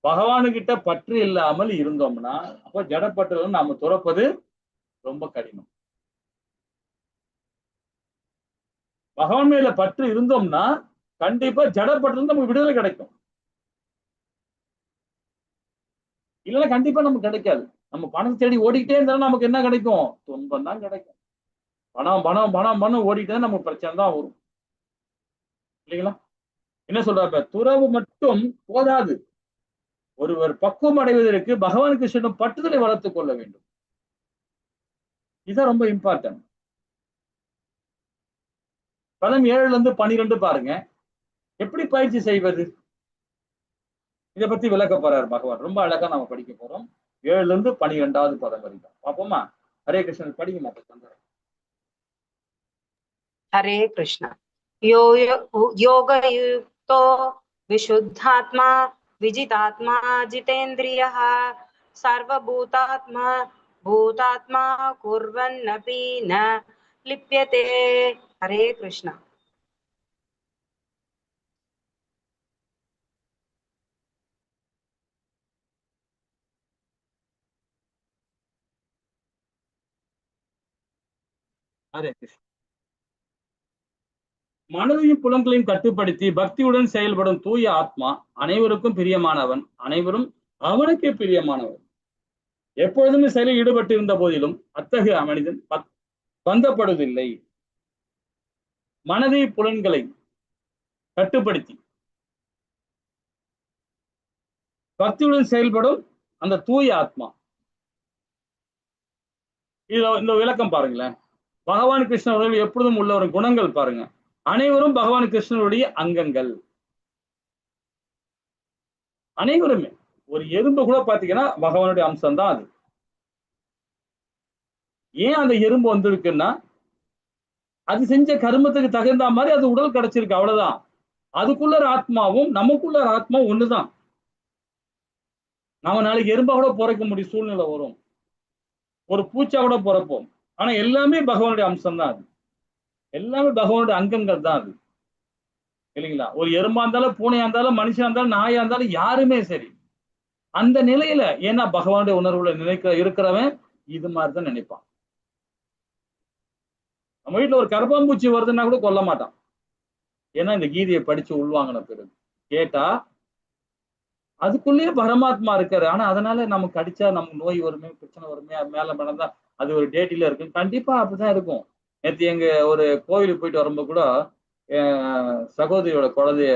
பகவானுகிட்ட பற்று இல்லாமல் இருந்தோம்னா அப்போ ஜடப்பற்றுதல் நாம துறப்பது ரொம்ப கடினம். பகவான் மேல பற்று இருந்தோம்னா கண்டிப்பா ஜடப்பற்றுதல் நமக்கு விடுதலை கிடைக்கும். இல்லைன்னா கண்டிப்பா நமக்கு கிடைக்காது. நம்ம பணம் தேடி ஓடிக்கிட்டே இருந்தாலும் நமக்கு என்ன கிடைக்கும், துன்பம் தான் கிடைக்கும். பணம் பணம் பணம் பணம் ஓடிக்கிட்டே நமக்கு பிரச்சனை தான் வரும் இல்லைங்களா. என்ன சொல்றாரு, துறவு மட்டும் போதாது, ஒருவர் பக்குவம் அடைவதற்கு பகவான் கிருஷ்ணனும் பற்றுதலை வளர்த்துக் கொள்ள வேண்டும். இதுதான் ரொம்ப இம்பார்ட்டன்ட். பதம் 7-12 பாருங்க, எப்படி பயிற்சி செய்வது, இதை பத்தி விளக்க போறாரு பகவான். ரொம்ப அழகா நாம படிக்க போறோம். 7-12வது பதம் வரைக்கும் பாப்போமா. ஹரே கிருஷ்ணன் படிங்க மாட்டேன். हरे कृष्ण। योगयुक्तो विशुद्धात्मा विजितात्मा जितेन्द्रियः सर्वभूतात्मा भूतात्मा कुर्वन्नपि न लिप्यते। हरे कृष्ण। ஹரே கிருஷ்ணன். மனதையும் புலன்களையும் கட்டுப்படுத்தி பக்தியுடன் செயல்படும் தூய ஆத்மா அனைவருக்கும் பிரியமானவன், அனைவரும் அவனுக்கே பிரியமானவன். எப்பொழுதுமே செயலில் ஈடுபட்டு இருந்த போதிலும் அத்தகைய மனிதன் பந்தப்படுவதில்லை. மனதை புலன்களை கட்டுப்படுத்தி பக்தியுடன் செயல்படும் அந்த தூய ஆத்மா. இந்த விளக்கம் பாருங்களேன். பகவான் கிருஷ்ணர்கள் எப்பொழுதும் உள்ள ஒரு குணங்கள் பாருங்க, அனைவரும் பகவான் கிருஷ்ணனுடைய அங்கங்கள். அனைவருமே, ஒரு எறும்பு கூட பாத்தீங்கன்னா பகவானுடைய அம்சம் தான் அது. ஏன் அந்த எறும்பு வந்திருக்குன்னா அது செஞ்ச கர்மத்துக்கு தகுந்த மாதிரி அது உடல் கிடைச்சிருக்கு, அவ்வளவுதான். அதுக்குள்ள ஆத்மாவும் நமக்குள்ள ஆத்மாவும் ஒண்ணுதான். நம்ம நாளைக்கு எறும்பா கூட பிறக்க முடியும் சூழ்நிலை வரும், ஒரு பூச்சா கூட பிறப்போம். ஆனா எல்லாமே பகவானுடைய அம்சம் தான் அது, எல்லாமே பகவானுடைய அங்கங்கள் தான் அது இல்லைங்களா. ஒரு எறும்பா இருந்தாலும் பூனையா இருந்தாலும் மனுஷனா இருந்தாலும் நாயா இருந்தாலும் யாருமே சரி அந்த நிலையில, ஏன்னா பகவானுடைய உணர்வுல இருக்கிறவன் இது மாதிரிதான் நினைப்பான். நம்ம வீட்டுல ஒரு கர்ப்பாம்பூச்சி வருதுன்னா கூட கொல்ல மாட்டான். ஏன்னா இந்த கீதையை படிச்சு உள்வாங்கின பிறகு கேட்டா அதுக்குள்ளேயே பரமாத்மா இருக்காரு. ஆனா அதனால நமக்கு அடிச்சா நமக்கு நோய் வருமே, பிரச்சனை வருமே, மேல நடந்தா அது ஒரு டேட்டில இருக்கு, கண்டிப்பா அப்படிதான் இருக்கும். நேற்று எங்க ஒரு கோவிலுக்கு போயிட்டு வரும்போது கூட சகோதரியோட குழந்தைய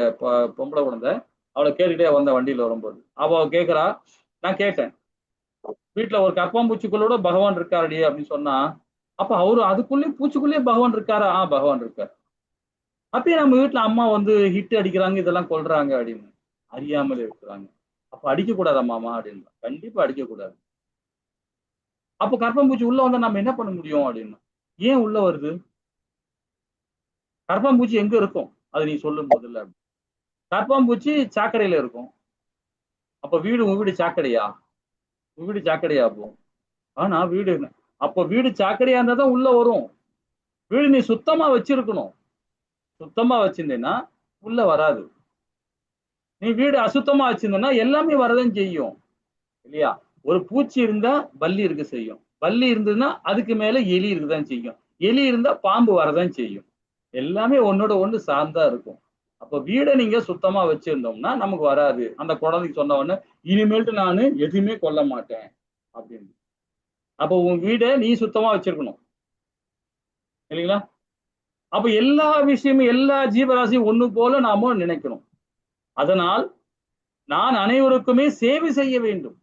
பொம்பளை குழந்தை, அவளை கேட்டுக்கிட்டே வந்த வண்டியில வரும்போது அவ கேட்கிறா, நான் கேட்டேன் வீட்டுல ஒரு கரப்பாம்பூச்சிக்குள்ளோட பகவான் இருக்காருடி அப்படின்னு சொன்னா, அப்ப அவரு அதுக்குள்ளேயும் பூச்சிக்குள்ளேயே பகவான் இருக்காரா? பகவான் இருக்கார். அப்பயே நம்ம வீட்டுல அம்மா வந்து ஹிட் அடிக்கிறாங்க, இதெல்லாம் கொல்றாங்க அப்படின்னு அறியாமல் இருக்கிறாங்க. அப்ப அடிக்க கூடாதா மாமா அப்படின்னு? கண்டிப்பா அடிக்க கூடாது. அப்ப கரப்பாம்பூச்சி உள்ள வந்தா நம்ம என்ன பண்ண முடியும் அப்படின்னு? ஏன் உள்ள வருது? கரப்பாம்பூச்சி எங்க இருக்கும்? அது நீ சொல்லும் போதுல. கரப்பாம்பூச்சி சாக்கடையில இருக்கும். அப்ப உங்க வீடு சாக்கடையா? உங்க வீடு சாக்கடையா அப்போ? ஆனா வீடு அப்ப வீடு சாக்கடையா இருந்தா தான் உள்ள வரும். வீடு நீ சுத்தமா வச்சிருக்கணும். சுத்தமா வச்சிருந்தேன்னா உள்ள வராது. நீ வீடு அசுத்தமா வச்சிருந்தனா எல்லாமே வரதான் செய்யும் இல்லையா? ஒரு பூச்சி இருந்தா பல்லி இருக்க செய்யும். பல்லி இருந்ததுன்னா அதுக்கு மேல எலி இருக்கதான் செய்யும். எலி இருந்தா பாம்பு வரதான் செய்யும். எல்லாமே ஒன்னோட ஒண்ணு சார்ந்தா இருக்கும். அப்ப வீடை நீங்க சுத்தமா வச்சிருந்தோம்னா நமக்கு வராது. அந்த குழந்தைக்கு சொன்ன உடனே இனிமேல்ட்டு நானு எதுவுமே கொல்ல மாட்டேன் அப்படின்னு. அப்ப உன் வீடை நீ சுத்தமா வச்சிருக்கணும் இல்லைங்களா? அப்ப எல்லா விஷயமும் எல்லா ஜீவராசியும் ஒண்ணு போல நாம நினைக்கணும். அதனால் நான் அனைவருக்குமே சேவை செய்ய வேண்டும்.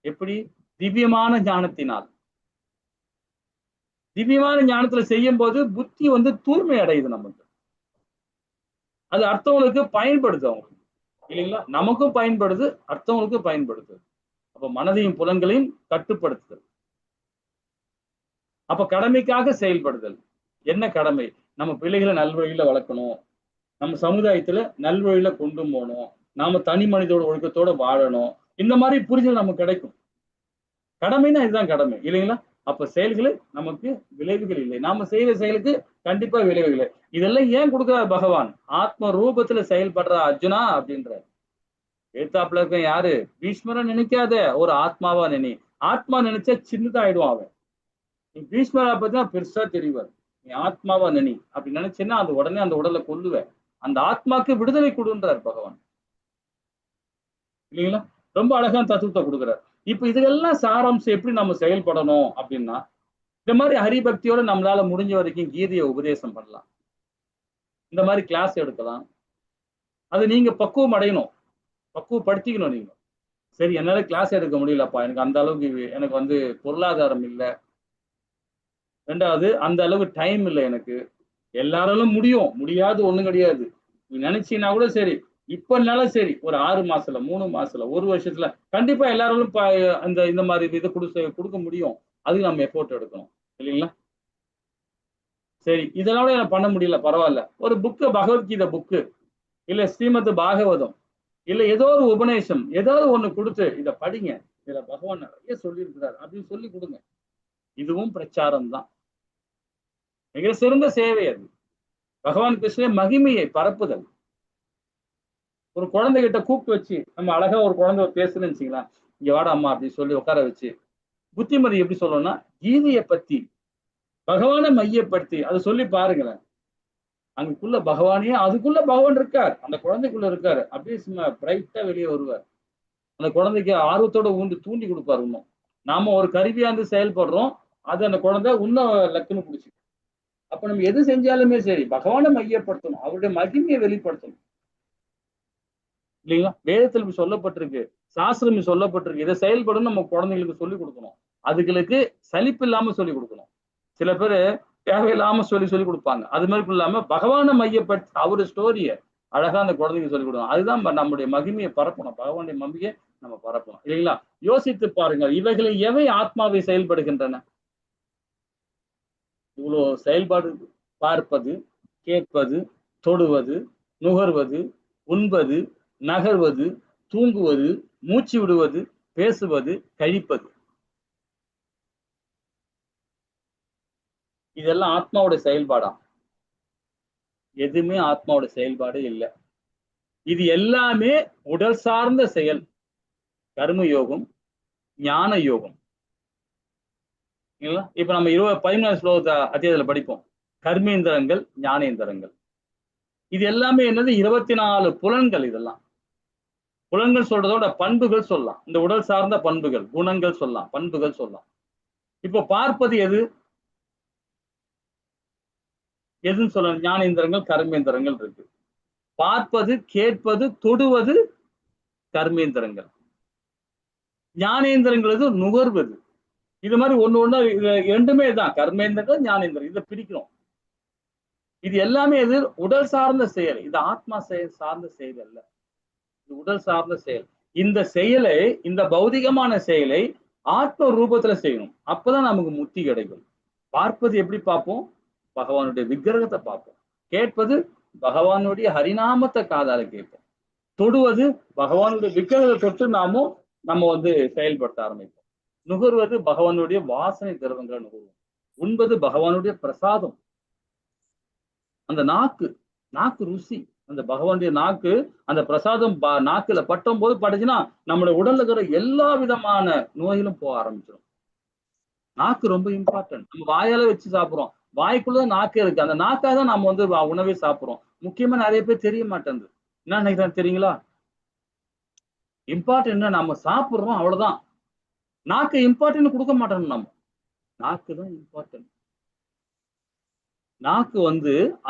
எப்படி? திவ்யமான ஞானத்தினால். திவ்யமான ஞானத்துல செய்யும் போது புத்தி வந்து தூய்மை அடையுது நமக்கு. அது அடுத்தவங்களுக்கு பயன்படுது அவங்களுக்கு இல்லைங்களா? நமக்கும் பயன்படுது, அடுத்தவங்களுக்கும் பயன்படுது. அப்ப மனதையும் புலன்களையும் கட்டுப்படுத்துதல். அப்ப கடமைக்காக செயல்படுதல். என்ன கடமை? நம்ம பிள்ளைகளை நல்வழியில வளர்க்கணும், நம்ம சமுதாயத்துல நல்வழியில கொண்டு போகணும், நாம தனி மனிதோட ஒழுக்கத்தோட வாழணும். இந்த மாதிரி புரிதல் நமக்கு கிடைக்கும். கடமைன்னா இதுதான் கடமை இல்லைங்களா? அப்ப செயல்கள் நமக்கு விளைவுகள் இல்லை. நாம செய்யற செயலுக்கு கண்டிப்பா விளைவுகள். இதெல்லாம் ஏன் கொடுக்கிறார் பகவான்? ஆத்ம ரூபத்துல செயல்படுற அர்ஜுனா அப்படின்ற. எழுத்தாப்புல இருக்க யாரு? பீஷ்மரை நினைக்காத, ஒரு ஆத்மாவா நினை. ஆத்மா நினைச்சா சின்னதா ஆயிடுவான் அவன். நீ பீஷ்மரா பத்தினா பெருசா தெரிவார். நீ ஆத்மாவா நினை அப்படி நினைச்சேன்னா அது உடனே அந்த உடலை கொல்லுவ. அந்த ஆத்மாக்கு விடுதலை கொடுன்றார் பகவான் இல்லைங்களா? ரொம்ப அழகான தத்துவத்தை கொடுக்குறார். இப்ப இதெல்லாம் சாராம்சம் எப்படி நம்ம செயல்படணும் அப்படின்னா, இந்த மாதிரி ஹரிபக்தியோட நம்மளால முடிஞ்ச வரைக்கும் கீதையை உபதேசம் பண்ணலாம். இந்த மாதிரி கிளாஸ் எடுக்கலாம். அது நீங்க பக்குவம் அடையணும், பக்குவப்படுத்திக்கணும். நீங்க சரி என்னால கிளாஸ் எடுக்க முடியலப்பா, எனக்கு அந்த அளவுக்கு எனக்கு வந்து பொருளாதாரம் இல்லை, ரெண்டாவது அந்த அளவுக்கு டைம் இல்லை எனக்கு. எல்லாராலும் முடியாது ஒண்ணும் கிடையாது. நீ நினைச்சீங்கன்னா கூட சரி, இப்பனாலும் சரி, ஒரு 6 மாசத்துல 3 மாசத்துல 1 வருஷத்துல கண்டிப்பா எல்லாராலும் அந்த இந்த மாதிரி இதை கொடுக்க முடியும். அதுக்கு நம்ம எஃபோர்ட் எடுக்கணும் இல்லைங்களா? சரி இதனால எனக்கு பண்ண முடியல, பரவாயில்ல. ஒரு புக்கு, பகவத்கீதை புக்கு இல்ல ஸ்ரீமத் பாகவதம் இல்ல ஏதோ ஒரு உபநேசம் ஏதாவது ஒண்ணு கொடுத்து இதை படிங்க, இதுல பகவான் நிறைய சொல்லியிருக்கிறார் அப்படின்னு சொல்லி கொடுங்க. இதுவும் பிரச்சாரம் தான். மிக சிறந்த சேவை அது. பகவான் கிருஷ்ண மகிமையை பரப்புதல். ஒரு குழந்தைகிட்ட கூப்பிட்டு வச்சு நம்ம அழகா ஒரு குழந்தை பேசுன்னு வச்சுக்கலாம், இங்க வாடா அம்மா அப்படின்னு சொல்லி உட்கார வச்சு புத்திமதி எப்படி சொல்லணும்னா கீதையை பத்தி பகவானை மையப்படுத்தி அதை சொல்லி பாருங்களேன். அங்குக்குள்ள பகவானே, அதுக்குள்ள பகவான் இருக்கார், அந்த குழந்தைக்குள்ள இருக்காரு. அப்படியே சும்மா பிரைட்டா வெளியே வருவார். அந்த குழந்தைக்கு ஆர்வத்தோட தூண்டி கொடுப்பாரு. இன்னும் நாம ஒரு கருவியா இருந்து செயல்படுறோம், அது அந்த குழந்தை இன்னும் லக்குன்னு பிடிச்சி. அப்ப நம்ம எது செஞ்சாலுமே சரி பகவானை மையப்படுத்தணும், அவருடைய மகிமையை வெளிப்படுத்தணும் இல்லைங்களா? வேதத்தில் சொல்லப்பட்டிருக்கு, சாஸ்திரம் சொல்லப்பட்டிருக்கு. இதை செயல்படும் நம்ம குழந்தைங்களுக்கு சொல்லிக் கொடுக்கணும். அதுகளுக்கு சலிப்பு இல்லாம சொல்லிக் கொடுக்கணும். சில பேர் தேவையில்லாம சொல்லி கொடுப்பாங்க. அது மாதிரி இல்லாம பகவானை மையப்படுத்தி அவரு ஸ்டோரிய அழகா அந்த குழந்தைங்க சொல்லிக் கொடுக்கணும். அதுதான் நம்முடைய மகிமையை பரப்பணும், பகவானுடைய மகிமையை நம்ம பரப்பணும் இல்லைங்களா? யோசித்து பாருங்கள், இவைகளை எவை ஆத்மாவை செயல்படுகின்றன? இவ்வளவு செயல்பாடு: பார்ப்பது, கேட்பது, தொடுவது, நுகர்வது, உண்பது, நகர்வது, தூங்குவது, மூச்சு விடுவது, பேசுவது, கழிப்பது. இதெல்லாம் ஆத்மாவோட செயல்பாடா? எதுவுமே ஆத்மாவோட செயல்பாடு இல்லை. இது எல்லாமே உடல் சார்ந்த செயல். கர்ம யோகம், ஞான யோகம். இப்ப நம்ம 14 ஸ்லோகத்தை அத்தியாயத்துல படிப்போம். கர்மேந்திரங்கள், ஞானேந்திரங்கள். இது எல்லாமே என்னது? 24 புலன்கள். இதெல்லாம் புலன்கள் சொல்றதோட பண்புகள் சொல்லலாம். இந்த உடல் சார்ந்த பண்புகள், குணங்கள் சொல்லலாம், பண்புகள் சொல்லலாம். இப்போ பார்ப்பது எதுன்னு சொல்ல? ஞானேந்திரங்கள், கர்மேந்திரங்கள் இருக்கு. பார்ப்பது, கேட்பது, தொடுவது கர்மேந்திரங்கள். ஞானேந்திரங்கிறது நுகர்வது. இது மாதிரி ஒண்ணு ரெண்டுமே தான் கர்மேந்திரங்கள் ஞானேந்திரம். இதை பிரிக்கிறோம். இது எல்லாமே இது உடல் சார்ந்த செயல். இது ஆத்மா செயல் சார்ந்த செயல் அல்ல. இது உடல் சார்ந்த செயல். இந்த செயலை, இந்த பௌதிகமான செயலை ஆத்ம ரூபத்துல செய்யணும். அப்பதான் நமக்கு முக்தி கிடைக்கும். பார்ப்பது எப்படி பார்ப்போம்? பகவானுடைய விக்கிரகத்தை பார்ப்போம். கேட்பது பகவானுடைய ஹரிநாமத்தை காதால கேட்போம். தொடுவது பகவானுடைய விக்கிரகத்தை தொட்டு நம்ம செயல்படுத்த ஆரம்பிப்போம். நுகர்வது பகவானுடைய வாசனை திரவங்களை நுகர்வோம். உண்பது பகவானுடைய பிரசாதம். அந்த நாக்கு ருசி, அந்த பகவானுடைய நாக்கு, அந்த பிரசாதம் நாக்குல பட்டும் போது பட்டுச்சுன்னா நம்மளுடைய உடல்ல இருக்கிற எல்லா விதமான நோய்களும் போக ஆரம்பிச்சிடும். நாக்கு ரொம்ப இம்பார்ட்டன்ட். நம்ம வாயால வச்சு சாப்பிடுறோம். வாய்க்குள்ளதான் நாக்கு இருக்கு. அந்த நாக்காக தான் நம்ம உணவே சாப்பிடுறோம். முக்கியமா நிறைய பேர் தெரிய மாட்டேங்குது. என்ன நினைக்கிறேன் தெரியுங்களா? இம்பார்ட்டன்ட் நம்ம சாப்பிடுறோம், அவ்வளவுதான். நாக்கு இம்பார்ட்டன்ட் கொடுக்க மாட்டோம். நம்ம நாக்கு தான் இம்பார்ட்டன்ட். நாக்கு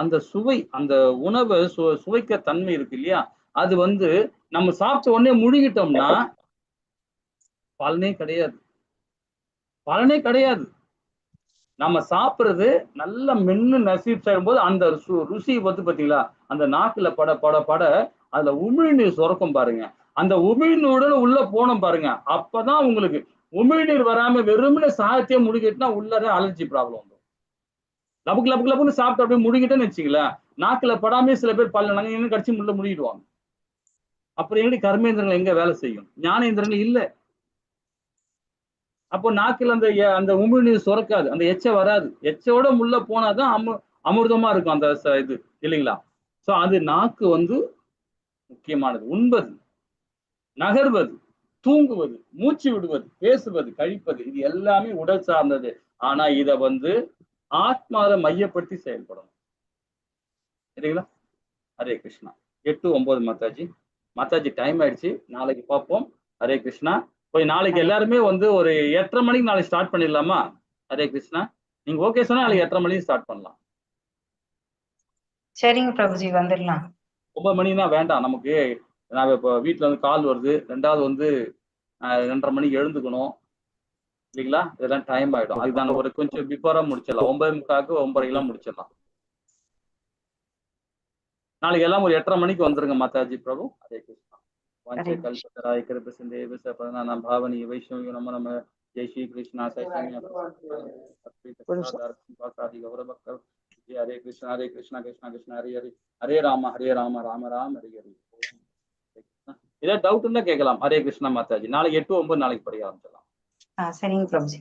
அந்த சுவை, அந்த உணவை சுவைக்க தன்மை இருக்கு இல்லையா, அது நம்ம சாப்பிட்ட உடனே முழுகிட்டோம்னா பலனே கிடையாது. பலனே கிடையாது. நம்ம சாப்பிடுறது நல்லா மென்னு நசிட்டு செய்யும்போது அந்த ருசி பாத்தீங்களா, அந்த நாக்குல பட பட பட அதுல உமிழ்நீர் சுரக்கும் பாருங்க. அந்த உமிழ்நீருடன் உள்ள போனோம் பாருங்க, அப்பதான் உங்களுக்கு உமிழ்நீர் வராம வெறுமனே சாதத்தையே முழுகிட்டுனா உள்ளத அலர்ஜி ப்ராப்ளம் வந்துடும். லபுக்கு லபுக்கு லபுன்னு சாப்பிட்டு அப்படியே முழுகிட்டேன்னு வச்சுங்களேன், நாக்குல படாமே சில பேர் பல்ல நங்க கடிச்சு முள்ள முழுகிடுவாங்க. அப்புறம் எப்படி கர்மேந்திரங்கள் எங்க வேலை செய்யும்? ஞானேந்திரங்கள் இல்லை. அப்போ நாக்கில் அந்த உமிழ்நீர் சுரக்காது, அந்த எச்சை வராது. எச்சோட முள்ள போனாதான் அமிர்தமா இருக்கும் அந்த இது இல்லைங்களா? சோ அது நாக்கு முக்கியமானது. உண்பது, நகர்வது, தூங்குவது, மூச்சு விடுவது, பேசுவது, கழிப்பது, இது எல்லாமே உடல் சார்ந்தது. ஆனா இத ஆத்மாவை மையப்படுத்தி செயல்படணும். சரிங்களா? ஹரே கிருஷ்ணா. 8:09 மாதாஜி டைம் ஆயிடுச்சு. நாளைக்கு பார்ப்போம். ஹரே கிருஷ்ணா. போய் நாளைக்கு எல்லாருமே ஒரு 8:30 மணிக்கு நாளைக்கு ஸ்டார்ட் பண்ணிடலாமா? ஹரே கிருஷ்ணா. நீங்க ஓகே சொன்னா நாளைக்கு 8:30 மணிக்கு ஸ்டார்ட் பண்ணலாம். சரிங்க பிரபுஜி, வந்துடலாம். 9 மணினா வேண்டாம் நமக்கு. நான் இப்போ வீட்டுல கால் வருது. ரெண்டாவது 2:30 மணிக்கு எழுந்துக்கணும் இல்லைங்களா? இதெல்லாம் டைம் ஆயிடும். அதுதான் கொஞ்சம் பிஃபோரா முடிச்சிடலாம். 9:45க்கு 9:30 முடிச்சிடலாம். நாளைக்கு எல்லாம் 8:30 மணிக்கு வந்துருங்க மாதாஜி பிரபு. ஹரே கிருஷ்ணா. कल्पतराय कृपा सिंधु सपना भावनी वैष्णव नमो नमः. जय श्री कृष्णा चैतन्य गौरव हरे कृष्णा कृष्णा कृष्णा हरे हरे हरे राम राम राम हरे हरे. ஏதாவது டவுட் இருந்தா கேட்கலாம். ஹரே கிருஷ்ணா மாதாஜி. நாளைக்கு 8:09 நாளைக்கு படிக்க ஆரம்பிச்சிடலாம். சரிங்க பிரபுஜி.